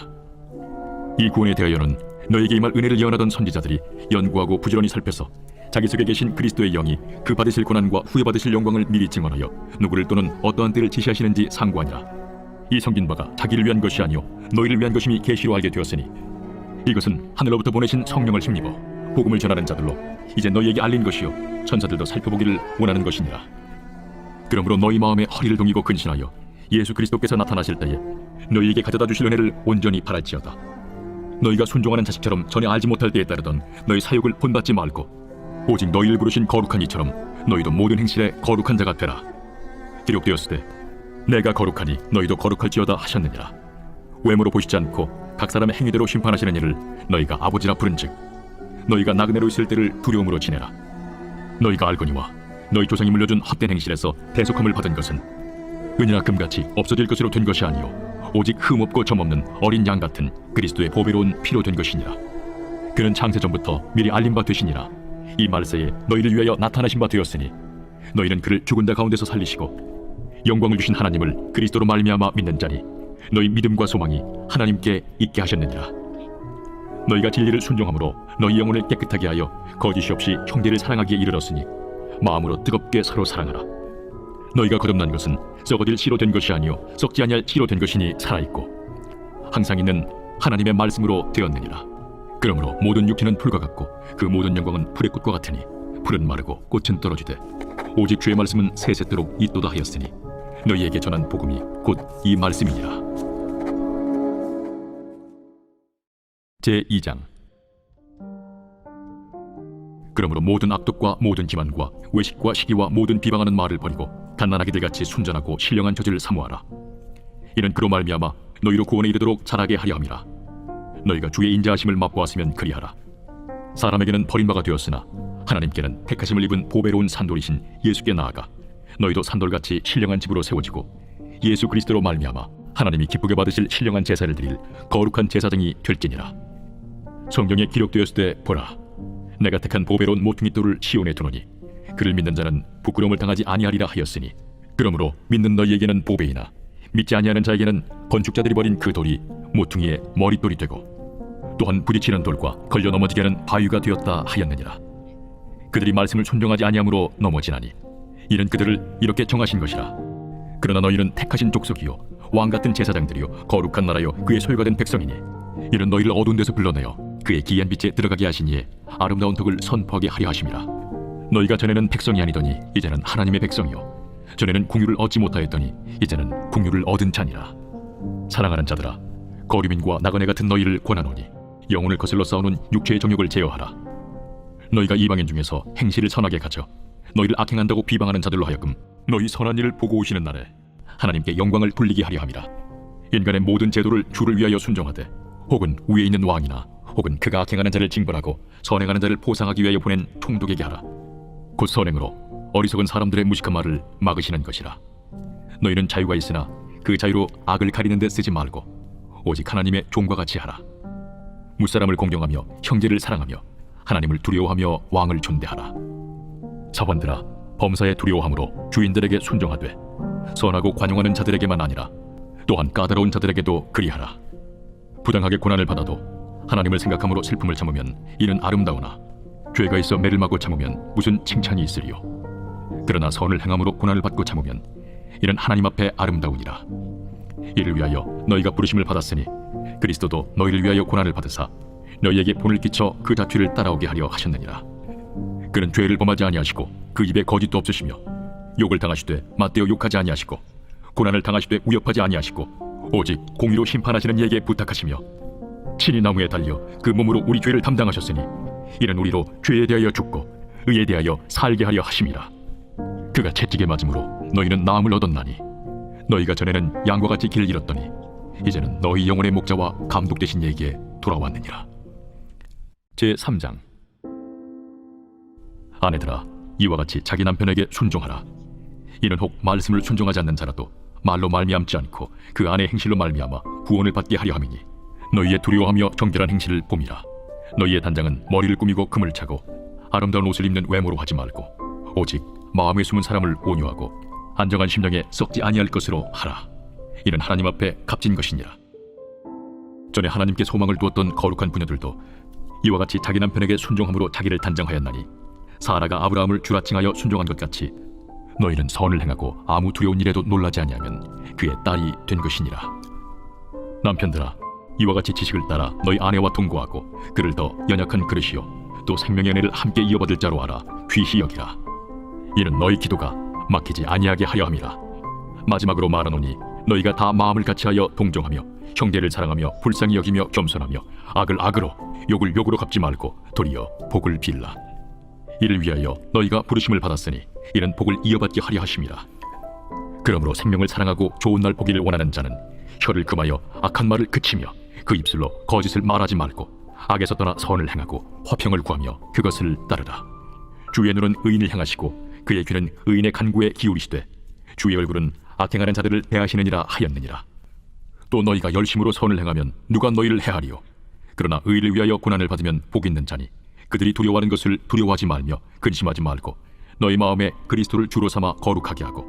Speaker 9: 이 구원에 대하여는 너에게 임할 은혜를 예언하던 선지자들이 연구하고 부지런히 살펴서 자기 속에 계신 그리스도의 영이 그 받으실 고난과 후에 받으실 영광을 미리 증언하여 누구를 또는 어떠한 때를 지시하시는지 상고하니라. 이 성긴 바가 자기를 위한 것이 아니요 너희를 위한 것임이 계시로 알게 되었으니 이것은 하늘로부터 보내신 성령을 힘입어 복음을 전하는 자들로 이제 너희에게 알린 것이요 천사들도 살펴보기를 원하는 것이니라. 그러므로 너희 마음에 허리를 동이고 근신하여 예수 그리스도께서 나타나실 때에 너희에게 가져다 주실 은혜를 온전히 바랄지어다. 너희가 순종하는 자식처럼 전에 알지 못할 때에 따르던 너희 사욕을 본받지 말고 오직 너희를 부르신 거룩한 이처럼 너희도 모든 행실에 거룩한 자가 되라. 기록되었으되 내가 거룩하니 너희도 거룩할지어다 하셨느니라. 외모로 보시지 않고 각 사람의 행위대로 심판하시는 이를 너희가 아버지라 부른즉 너희가 나그네로 있을 때를 두려움으로 지내라. 너희가 알거니와 너희 조상이 물려준 헛된 행실에서 대속함을 받은 것은 은이나 금같이 없어질 것으로 된 것이 아니요 오직 흠없고 점없는 어린 양 같은 그리스도의 보배로운 피로 된 것이니라. 그는 창세 전부터 미리 알린 바 되시니라. 이 말세에 너희를 위하여 나타나신 바 되었으니 너희는 그를 죽은 자 가운데서 살리시고 영광을 주신 하나님을 그리스도로 말미암아 믿는 자니 너희 믿음과 소망이 하나님께 있게 하셨느니라. 너희가 진리를 순종함으로 너희 영혼을 깨끗하게 하여 거짓이 없이 형제를 사랑하기에 이르렀으니 마음으로 뜨겁게 서로 사랑하라. 너희가 거듭난 것은 썩어질 씨로 된 것이 아니요 썩지 아니할 씨로 된 것이니 살아있고 항상 있는 하나님의 말씀으로 되었느니라. 그러므로 모든 육체는 풀과 같고 그 모든 영광은 풀의 꽃과 같으니 풀은 마르고 꽃은 떨어지되 오직 주의 말씀은 세세토록 있도다 하였으니 너희에게 전한 복음이 곧 이 말씀이니라. 제2장. 그러므로 모든 악독과 모든 기만과 외식과 시기와 모든 비방하는 말을 버리고 갓난아기들 같이 순전하고 신령한 처지를 사모하라. 이는 그로 말미암아 너희로 구원에 이르도록 자라게 하려 함이라. 너희가 주의 인자하심을 맛보았으면 그리하라. 사람에게는 버림바가 되었으나 하나님께는 택하심을 입은 보배로운 산돌이신 예수께 나아가 너희도 산돌같이 신령한 집으로 세워지고 예수 그리스도로 말미암아 하나님이 기쁘게 받으실 신령한 제사를 드릴 거룩한 제사장이 될지니라. 성경에 기록되었을 때 보라, 내가 택한 보배로운 모퉁이 돌을 시온에 두노니 그를 믿는 자는 부끄러움을 당하지 아니하리라 하였으니 그러므로 믿는 너희에게는 보배이나 믿지 아니하는 자에게는 건축자들이 버린 그 돌이 모퉁이의 머릿돌이 되고 또한 부딪히는 돌과 걸려 넘어지게 하는 바위가 되었다 하였느니라. 그들이 말씀을 순종하지 아니함으로 넘어지나니 이는 그들을 이렇게 정하신 것이라. 그러나 너희는 택하신 족속이요 왕같은 제사장들이요 거룩한 나라요 그의 소유가 된 백성이니 이는 너희를 어두운 데서 불러내어 그의 기이한 빛에 들어가게 하신 이에 아름다운 덕을 선포하게 하려 하심이라. 너희가 전에는 백성이 아니더니 이제는 하나님의 백성이요 전에는 궁유를 얻지 못하였더니 이제는 궁유를 얻은 자니라. 사랑하는 자들아, 거류민과 나그네 같은 너희를 권하노니 영혼을 거슬러 싸우는 육체의 정욕을 제어하라. 너희가 이방인 중에서 행실을 선하게 가져 너희를 악행한다고 비방하는 자들로 하여금 너희 선한 일을 보고 오시는 날에 하나님께 영광을 돌리게 하려 함이라. 인간의 모든 제도를 주를 위하여 순종하되 혹은 위에 있는 왕이나 혹은 그가 악행하는 자를 징벌하고 선행하는 자를 보상하기 위하여 보낸 총독에게 하라. 곧 선행으로 어리석은 사람들의 무식한 말을 막으시는 것이라. 너희는 자유가 있으나 그 자유로 악을 가리는 데 쓰지 말고 오직 하나님의 종과 같이 하라. 무사람을 공경하며 형제를 사랑하며 하나님을 두려워하며 왕을 존대하라. 사관들아, 범사에 두려워함으로 주인들에게 순종하되 선하고 관용하는 자들에게만 아니라 또한 까다로운 자들에게도 그리하라. 부당하게 고난을 받아도 하나님을 생각함으로 슬픔을 참으면 이는 아름다우나 죄가 있어 매를 맞고 참으면 무슨 칭찬이 있으리요. 그러나 선을 행함으로 고난을 받고 참으면 이는 하나님 앞에 아름다우니라. 이를 위하여 너희가 부르심을 받았으니 그리스도도 너희를 위하여 고난을 받으사 너희에게 본을 끼쳐 그 다투를 따라오게 하려 하셨느니라. 그는 죄를 범하지 아니하시고 그 입에 거짓도 없으시며 욕을 당하시되 맞대어 욕하지 아니하시고 고난을 당하시되 위협하지 아니하시고 오직 공의로 심판하시는 이에게 부탁하시며 친히 나무에 달려 그 몸으로 우리 죄를 담당하셨으니 이는 우리로 죄에 대하여 죽고 의에 대하여 살게 하려 하심이라. 그가 채찍에 맞음으로 너희는 나음을 얻었나니 너희가 전에는 양과 같이 길을 잃었더니 이제는 너희 영혼의 목자와 감독 되신 이에게 돌아왔느니라. 제3장. 아내들아, 이와 같이 자기 남편에게 순종하라. 이는 혹 말씀을 순종하지 않는 자라도 말로 말미암지 않고 그 아내의 행실로 말미암아 구원을 받게 하려 함이니 너희의 두려워하며 정결한 행실을 봄이라. 너희의 단장은 머리를 꾸미고 금을 차고 아름다운 옷을 입는 외모로 하지 말고 오직 마음에 숨은 사람을 온유하고 안정한 심령에 썩지 아니할 것으로 하라. 이는 하나님 앞에 값진 것이니라. 전에 하나님께 소망을 두었던 거룩한 부녀들도 이와 같이 자기 남편에게 순종함으로 자기를 단정하였나니 사라가 아브라함을 주라칭하여 순종한 것 같이 너희는 선을 행하고 아무 두려운 일에도 놀라지 아니하면 그의 딸이 된 것이니라. 남편들아, 이와 같이 지식을 따라 너희 아내와 동거하고 그를 더 연약한 그릇이요 또 생명의 은혜를 함께 이어받을 자로 알아 귀히 여기라. 이는 너희 기도가 막히지 아니하게 하려 함이라. 마지막으로 말하노니 너희가 다 마음을 같이하여 동정하며 형제를 사랑하며 불쌍히 여기며 겸손하며 악을 악으로 욕을 욕으로 갚지 말고 도리어 복을 빌라. 이를 위하여 너희가 부르심을 받았으니 이는 복을 이어받게 하려 하심이라. 그러므로 생명을 사랑하고 좋은 날 보기를 원하는 자는 혀를 금하여 악한 말을 그치며 그 입술로 거짓을 말하지 말고 악에서 떠나 선을 행하고 화평을 구하며 그것을 따르라. 주의 눈은 의인을 향하시고 그의 귀는 의인의 간구에 기울이시되 주의 얼굴은 악행하는 자들을 대하시느니라 하였느니라. 또 너희가 열심으로 선을 행하면 누가 너희를 해하리요? 그러나 의를 위하여 고난을 받으면 복 있는 자니 그들이 두려워하는 것을 두려워하지 말며 근심하지 말고 너희 마음에 그리스도를 주로 삼아 거룩하게 하고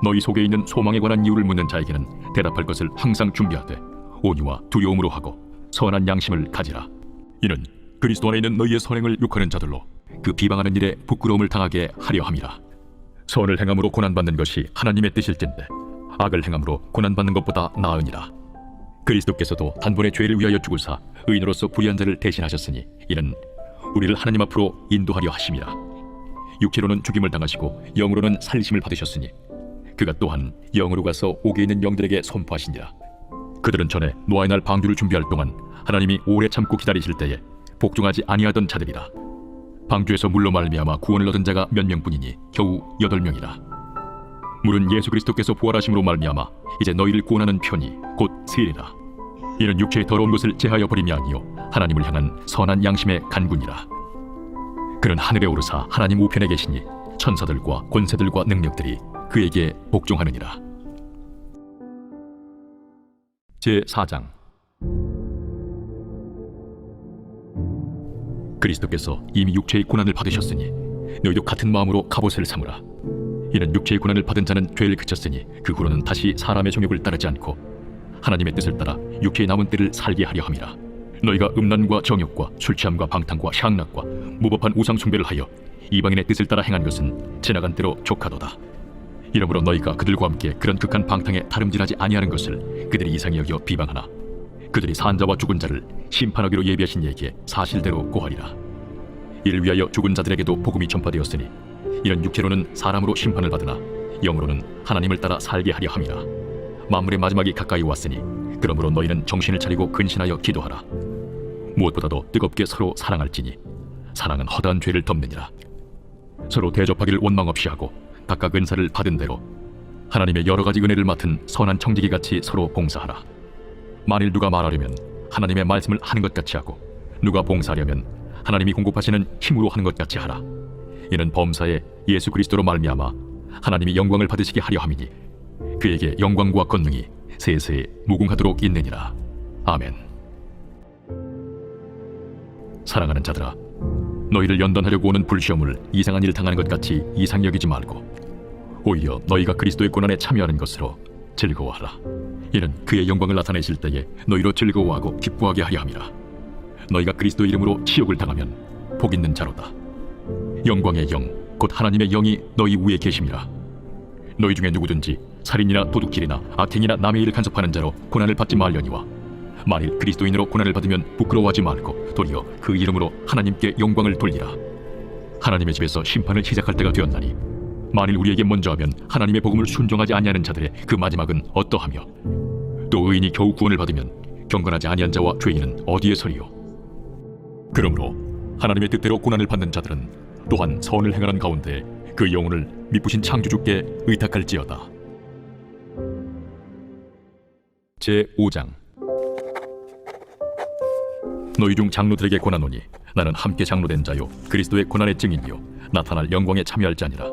Speaker 9: 너희 속에 있는 소망에 관한 이유를 묻는 자에게는 대답할 것을 항상 준비하되 온유와 두려움으로 하고 선한 양심을 가지라. 이는 그리스도 안에 있는 너희의 선행을 욕하는 자들로 그 비방하는 일에 부끄러움을 당하게 하려 함이라. 선을 행함으로 고난받는 것이 하나님의 뜻일진데 악을 행함으로 고난받는 것보다 나으니라. 그리스도께서도 단번에 죄를 위하여 죽으사 의인으로서 불의한 자를 대신하셨으니 이는 우리를 하나님 앞으로 인도하려 하심이라. 육체로는 죽임을 당하시고 영으로는 살리심을 받으셨으니 그가 또한 영으로 가서 옥에 있는 영들에게 선포하시니라. 그들은 전에 노아의 날 방주를 준비할 동안 하나님이 오래 참고 기다리실 때에 복종하지 아니하던 자들이라. 방주에서 물로 말미암아 구원을 얻은 자가 몇 명뿐이니 겨우 8명이라. 물은 예수 그리스도께서 부활하심으로 말미암아 이제 너희를 구원하는 편이 곧 세례라. 이는 육체의 더러운 것을 제하여 버림이 아니요 하나님을 향한 선한 양심의 간군이라. 그는 하늘에 오르사 하나님 우편에 계시니 천사들과 권세들과 능력들이 그에게 복종하느니라. 제4장. 그리스도께서 이미 육체의 고난을 받으셨으니 너희도 같은 마음으로 갑옷을 삼으라. 이는 육체의 고난을 받은 자는 죄를 그쳤으니 그 후로는 다시 사람의 정욕을 따르지 않고 하나님의 뜻을 따라 육체의 남은 때를 살게 하려 함이라. 너희가 음란과 정욕과 술 취함과 방탕과 향락과 무법한 우상 숭배를 하여 이방인의 뜻을 따라 행한 것은 지나간 대로 족하도다. 이러므로 너희가 그들과 함께 그런 극한 방탕에 다름질하지 아니하는 것을 그들이 이상히 여겨 비방하나 그들이 산자와 죽은 자를 심판하기로 예비하신 이에게 사실대로 고하리라. 이를 위하여 죽은 자들에게도 복음이 전파되었으니 이런 육체로는 사람으로 심판을 받으나 영으로는 하나님을 따라 살게 하려 함이라. 만물의 마지막이 가까이 왔으니 그러므로 너희는 정신을 차리고 근신하여 기도하라. 무엇보다도 뜨겁게 서로 사랑할지니 사랑은 허다한 죄를 덮느니라. 서로 대접하기를 원망 없이 하고 각각 은사를 받은 대로 하나님의 여러 가지 은혜를 맡은 선한 청지기같이 서로 봉사하라. 만일 누가 말하려면 하나님의 말씀을 하는 것 같이 하고 누가 봉사하려면 하나님이 공급하시는 힘으로 하는 것 같이 하라. 이는 범사에 예수 그리스도로 말미암아 하나님이 영광을 받으시게 하려 함이니 그에게 영광과 권능이 세세에 무궁하도록 있느니라. 아멘. 사랑하는 자들아, 너희를 연단하려고 오는 불시험을 이상한 일을 당하는 것 같이 이상히 여기지 말고 오히려 너희가 그리스도의 고난에 참여하는 것으로 즐거워하라. 이는 그의 영광을 나타내실 때에 너희로 즐거워하고 기뻐하게 하려 함이라. 너희가 그리스도 이름으로 치욕을 당하면 복 있는 자로다. 영광의 영 곧 하나님의 영이 너희 위에 계심이라. 너희 중에 누구든지 살인이나 도둑질이나 악행이나 남의 일을 간섭하는 자로 고난을 받지 말려니와 만일 그리스도인으로 고난을 받으면 부끄러워하지 말고 도리어 그 이름으로 하나님께 영광을 돌리라. 하나님의 집에서 심판을 시작할 때가 되었나니 만일 우리에게 먼저 하면 하나님의 복음을 순종하지 아니하는 자들의 그 마지막은 어떠하며 또 의인이 겨우 구원을 받으면 경건하지 아니한 자와 죄인은 어디에 서리요. 그러므로 하나님의 뜻대로 고난을 받는 자들은 또한 선을 행하는 가운데 그 영혼을 미쁘신 창조주께 의탁할지어다. 제5장. 너희 중 장로들에게 권하노니 나는 함께 장로된 자요 그리스도의 고난의 증인이요 나타날 영광에 참여할 자니라.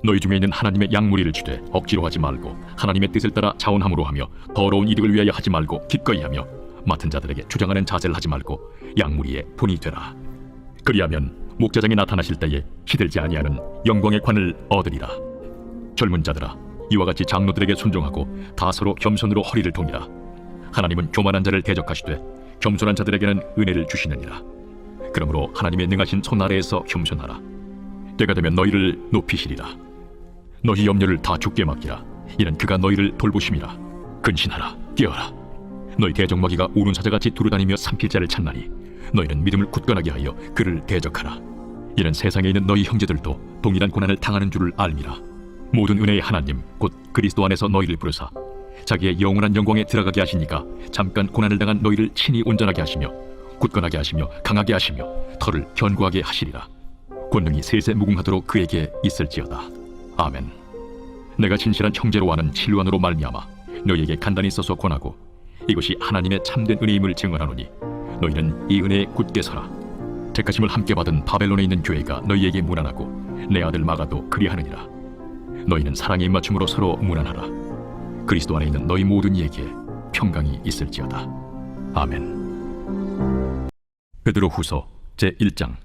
Speaker 9: 너희 중에 있는 하나님의 양무리를 주되 억지로 하지 말고 하나님의 뜻을 따라 자원함으로 하며 더러운 이득을 위하여 하지 말고 기꺼이 하며 맡은 자들에게 주장하는 자세를 하지 말고 양무리의 본이 되라. 그리하면 목자장이 나타나실 때에 시들지 아니하는 영광의 관을 얻으리라. 젊은 자들아, 이와 같이 장로들에게 순종하고 다 서로 겸손으로 허리를 동이라. 하나님은 교만한 자를 대적하시되 겸손한 자들에게는 은혜를 주시느니라. 그러므로 하나님의 능하신 손 아래에서 겸손하라. 때가 되면 너희를 높이시리라. 너희 염려를 다 주께 맡기라. 이는 그가 너희를 돌보심이라. 근신하라. 깨어라. 너희 대적마귀가 우는 사자같이 두루다니며 삼킬 자를 찾나니 너희는 믿음을 굳건하게 하여 그를 대적하라. 이는 세상에 있는 너희 형제들도 동일한 고난을 당하는 줄을 알미라. 모든 은혜의 하나님 곧 그리스도 안에서 너희를 부르사 자기의 영원한 영광에 들어가게 하시니까 잠깐 고난을 당한 너희를 친히 온전하게 하시며 굳건하게 하시며 강하게 하시며 털을 견고하게 하시리라. 권능이 세세 무궁하도록 그에게 있을지어다. 아멘. 내가 진실한 형제로 아는 실루안으로 말미암아 너희에게 간단히 써서 권하고 이것이 하나님의 참된 은혜임을 증언하노니 너희는 이 은혜에 굳게 서라. 택하심을 함께 받은 바벨론에 있는 교회가 너희에게 문안하고 내 아들 마가도 그리하느니라. 너희는 사랑의 입맞춤으로 서로 문안하라. 그리스도 안에 있는 너희 모든 이에게 평강이 있을지어다. 아멘. 베드로후서 제1장.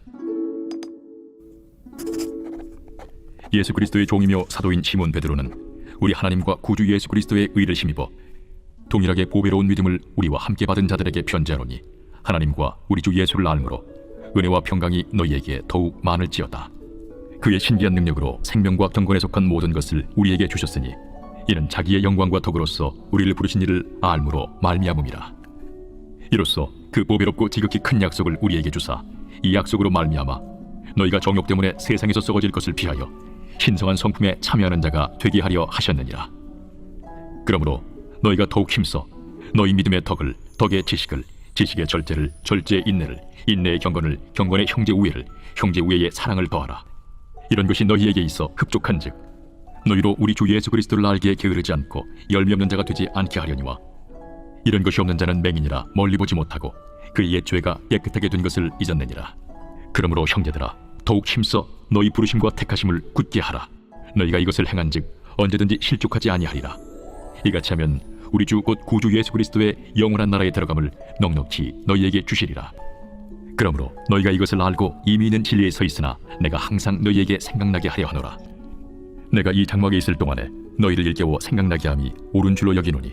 Speaker 9: 예수 그리스도의 종이며 사도인 시몬 베드로는 우리 하나님과 구주 예수 그리스도의 의를 힘입어 동일하게 보배로운 믿음을 우리와 함께 받은 자들에게 편지하노니 하나님과 우리 주 예수를 알므로 은혜와 평강이 너희에게 더욱 많을지어다. 그의 신비한 능력으로 생명과 경건에 속한 모든 것을 우리에게 주셨으니 이는 자기의 영광과 덕으로서 우리를 부르신 이를 알므로 말미암음이라. 이로써 그 보배롭고 지극히 큰 약속을 우리에게 주사 이 약속으로 말미암아 너희가 정욕 때문에 세상에서 썩어질 것을 피하여 신성한 성품에 참여하는 자가 되게 하려 하셨느니라. 그러므로 너희가 더욱 힘써 너희 믿음의 덕을 덕의 지식을 지식의 절제를 절제의 인내를 인내의 경건을 경건의 형제 우애를 형제 우애의 사랑을 더하라. 이런 것이 너희에게 있어 흡족한즉 너희로 우리 주 예수 그리스도를 알기에 게으르지 않고 열미 없는 자가 되지 않게 하려니와 이런 것이 없는 자는 맹인이라 멀리 보지 못하고 그의 옛 죄가 깨끗하게 된 것을 잊었느니라. 그러므로 형제들아 더욱 힘써 너희 부르심과 택하심을 굳게 하라. 너희가 이것을 행한즉 언제든지 실족하지 아니하리라. 이같이 하면 우리 주 곧 구주 예수 그리스도의 영원한 나라에 들어감을 넉넉히 너희에게 주시리라. 그러므로 너희가 이것을 알고 이미 있는 진리에 서 있으나 내가 항상 너희에게 생각나게 하려 하노라. 내가 이 장막에 있을 동안에 너희를 일깨워 생각나게 함이 옳은 줄로 여기노니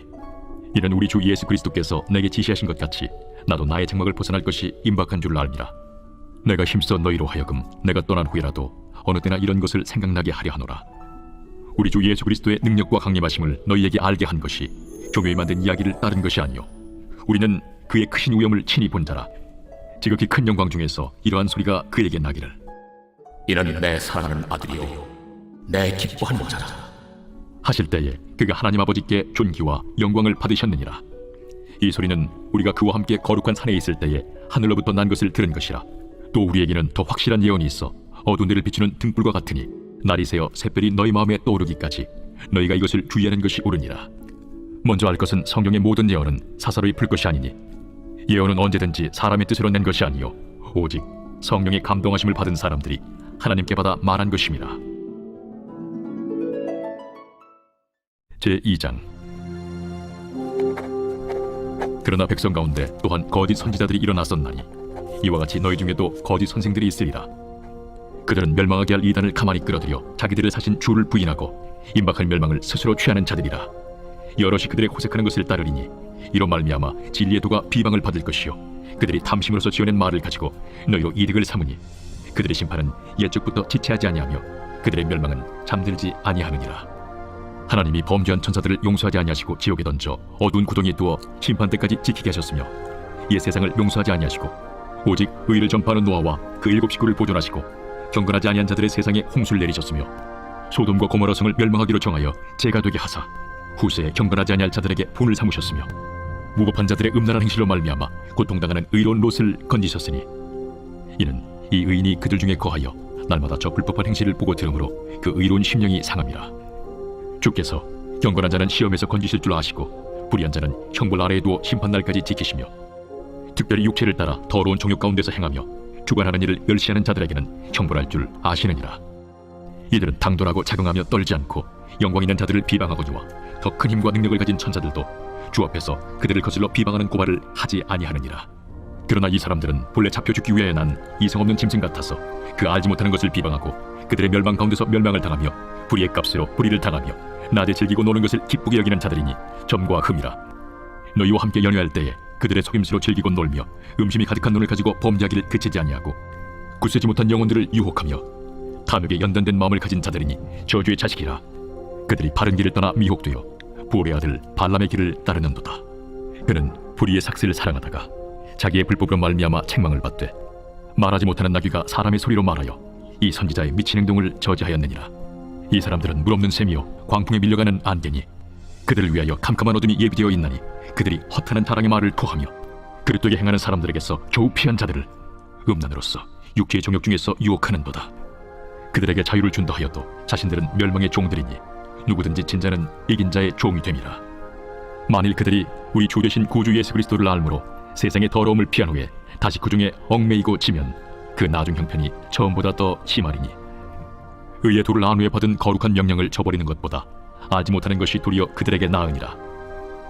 Speaker 9: 이는 우리 주 예수 그리스도께서 내게 지시하신 것 같이 나도 나의 장막을 벗어날 것이 임박한 줄로 알미라. 내가 힘써 너희로 하여금 내가 떠난 후에라도 어느 때나 이런 것을 생각나게 하려 하노라. 우리 주 예수 그리스도의 능력과 강림하심을 너희에게 알게 한 것이 교묘히 만든 이야기를 따른 것이 아니요 우리는 그의 크신 위엄을 친히 본 자라. 지극히 큰 영광 중에서 이러한 소리가 그에게 나기를
Speaker 10: 이는 내 사랑하는 아들이요 내 기뻐하는 자라
Speaker 9: 하실 때에 그가 하나님 아버지께 존귀와 영광을 받으셨느니라. 이 소리는 우리가 그와 함께 거룩한 산에 있을 때에 하늘로부터 난 것을 들은 것이라. 또 우리에게는 더 확실한 예언이 있어 어두운 데를 비추는 등불과 같으니 날이 새어 샛별이 너희 마음에 떠오르기까지 너희가 이것을 주의하는 것이 옳으니라. 먼저 알 것은 성경의 모든 예언은 사사로이 풀 것이 아니니 예언은 언제든지 사람의 뜻으로 낸 것이 아니요 오직 성령의 감동하심을 받은 사람들이 하나님께 받아 말한 것임이라. 제2장. 그러나 백성 가운데 또한 거짓 선지자들이 일어났었나니 이와 같이 너희 중에도 거짓 선생들이 있으리라. 그들은 멸망하게 할 이단을 가만히 끌어들여 자기들을 사신 주를 부인하고 임박할 멸망을 스스로 취하는 자들이라. 여럿이 그들의 호색하는 것을 따르리니 이로 말미암아 진리의 도가 비방을 받을 것이요 그들이 탐심으로서 지어낸 말을 가지고 너희로 이득을 삼으니 그들의 심판은 옛적부터 지체하지 아니하며 그들의 멸망은 잠들지 아니하느니라. 하나님이 범죄한 천사들을 용서하지 아니하시고 지옥에 던져 어두운 구덩이에 두어 심판 때까지 지키게 하셨으며 옛 세상을 용서하지 아니하시고 오직 의를 전파하는 노아와 그 7 식구를 보존하시고 경건하지 아니한 자들의 세상에 홍수를 내리셨으며 소돔과 고모라 성을 멸망하기로 정하여 죄가 되게 하사 후세에 경건하지 아니할 자들에게 분을 삼으셨으며 무법한 자들의 음란한 행실로 말미암아 고통당하는 의로운 롯을 건지셨으니 이는 이 의인이 그들 중에 거하여 날마다 저 불법한 행실을 보고 들으므로 그 의로운 심령이 상함이라. 주께서 경건한 자는 시험에서 건지실 줄 아시고 불의한 자는 형벌 아래에 두어 심판날까지 지키시며 특별히 육체를 따라 더러운 정욕 가운데서 행하며 주관하는 일을 멸시하는 자들에게는 형벌할 줄 아시느니라. 이들은 당돌하고 자긍하며 떨지 않고 영광 있는 자들을 비방하거니와 더 큰 힘과 능력을 가진 천사들도 주 앞에서 그들을 거슬러 비방하는 고발을 하지 아니하느니라. 그러나 이 사람들은 본래 잡혀 죽기 위하여 난 이성 없는 짐승 같아서 그 알지 못하는 것을 비방하고 그들의 멸망 가운데서 멸망을 당하며 불의의 값으로 불의를 당하며 낮에 즐기고 노는 것을 기쁘게 여기는 자들이니 점과 흠이라. 너희와 함께 연애할 때에 그들의 속임수로 즐기고 놀며 음심이 가득한 눈을 가지고 범죄하기를 그치지 아니하고 굳세지 못한 영혼들을 유혹하며 탐욕에 연단된 마음을 가진 자들이니 저주의 자식이라. 그들이 바른 길을 떠나 미혹되어 부올의 아들 발람의 길을 따르는도다. 그는 불의의 삭슬을 사랑하다가 자기의 불법으로 말미암아 책망을 받되 말하지 못하는 나귀가 사람의 소리로 말하여 이 선지자의 미친 행동을 저지하였느니라. 이 사람들은 물없는 셈이요 광풍에 밀려가는 안개니 그들을 위하여 캄캄한 어둠이 예비되어 있나니 그들이 허탄한 타락의 말을 토하며 그릇되게 행하는 사람들에게서 겨우 피한 자들을 음란으로서 육체의 정욕 중에서 유혹하는도다. 그들에게 자유를 준다 하여도 자신들은 멸망의 종들이니 누구든지 진자는 이긴 자의 종이 됨이라. 만일 그들이 우리 주 되신 구주 예수 그리스도를 알므로 세상의 더러움을 피한 후에 다시 그 중에 얽매이고 지면 그 나중 형편이 처음보다 더 심하리니 의의 도를 안 후에 받은 거룩한 명령을 저버리는 것보다 알지 못하는 것이 도리어 그들에게 나으니라.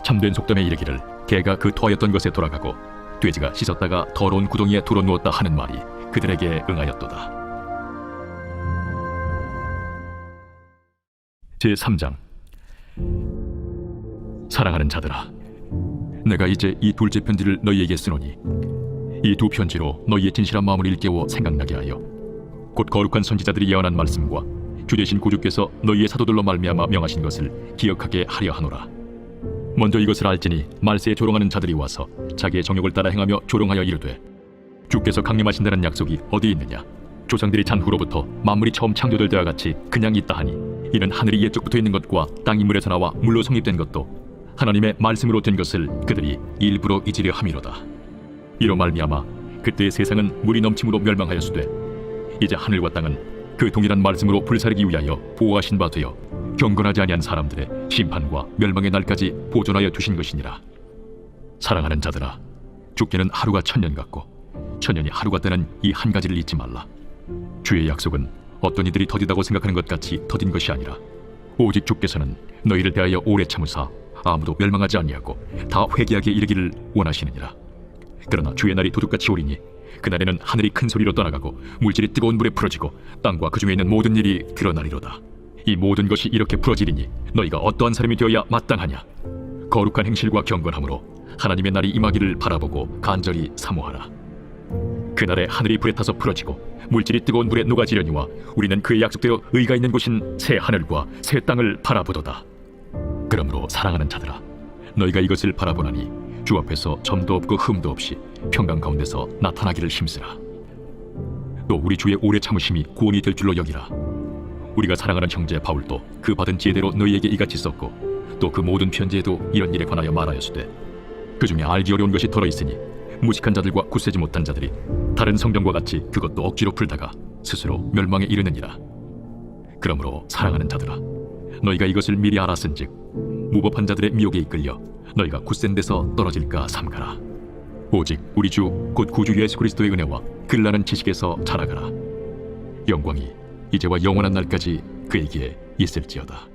Speaker 9: 참된 속담에 이르기를 개가 그 토하였던 것에 돌아가고 돼지가 씻었다가 더러운 구덩이에 둘어누웠다 하는 말이 그들에게 응하였도다. 제3장. 사랑하는 자들아, 내가 이제 이 둘째 편지를 너희에게 쓰노니 이 두 편지로 너희의 진실한 마음을 일깨워 생각나게 하여 곧 거룩한 선지자들이 예언한 말씀과 주 되신 구주께서 너희의 사도들로 말미암아 명하신 것을 기억하게 하려 하노라. 먼저 이것을 알지니 말세에 조롱하는 자들이 와서 자기의 정욕을 따라 행하며 조롱하여 이르되 주께서 강림하신다는 약속이 어디 있느냐? 조상들이 잔 후로부터 만물이 처음 창조될 때와 같이 그냥 있다 하니 이는 하늘이 옛적부터 있는 것과 땅이 물에서 나와 물로 성립된 것도 하나님의 말씀으로 된 것을 그들이 일부러 잊으려 함이로다. 이로 말미암아 그때의 세상은 물이 넘침으로 멸망하였으되 이제 하늘과 땅은 그 동일한 말씀으로 불사르기 위하여 보호하신 바 되어 경건하지 아니한 사람들의 심판과 멸망의 날까지 보존하여 두신 것이니라. 사랑하는 자들아, 주께는 하루가 1000년 같고 1000년이 하루 같다는 이 한 가지를 잊지 말라. 주의 약속은 어떤 이들이 더디다고 생각하는 것 같이 더딘 것이 아니라 오직 주께서는 너희를 대하여 오래 참으사 아무도 멸망하지 아니하고 다 회개하게 이르기를 원하시느니라. 그러나 주의 날이 도둑같이 오리니 그날에는 하늘이 큰 소리로 떠나가고 물질이 뜨거운 물에 풀어지고 땅과 그 중에 있는 모든 일이 드러나리로다. 이 모든 것이 이렇게 풀어지리니 너희가 어떠한 사람이 되어야 마땅하냐? 거룩한 행실과 경건함으로 하나님의 날이 임하기를 바라보고 간절히 사모하라. 그날에 하늘이 불에 타서 풀어지고 물질이 뜨거운 물에 녹아지려니와 우리는 그의 약속되어 의가 있는 곳인 새 하늘과 새 땅을 바라보도다. 그러므로 사랑하는 자들아, 너희가 이것을 바라보나니 주 앞에서 점도 없고 흠도 없이 평강 가운데서 나타나기를 힘쓰라. 또 우리 주의 오래 참으심이 구원이 될 줄로 여기라. 우리가 사랑하는 형제 바울도 그 받은 지혜대로 너희에게 이같이 썼고 또 그 모든 편지에도 이런 일에 관하여 말하였으되 그 중에 알기 어려운 것이 덜어 있으니 무식한 자들과 굳세지 못한 자들이 다른 성경과 같이 그것도 억지로 풀다가 스스로 멸망에 이르느니라. 그러므로 사랑하는 자들아, 너희가 이것을 미리 알았은즉 무법한 자들의 미혹에 이끌려 너희가 굳센 데서 떨어질까 삼가라. 오직 우리 주 곧 구주 예수 그리스도의 은혜와 글나는 지식에서 자라가라. 영광이 이제와 영원한 날까지 그에게 있을지어다.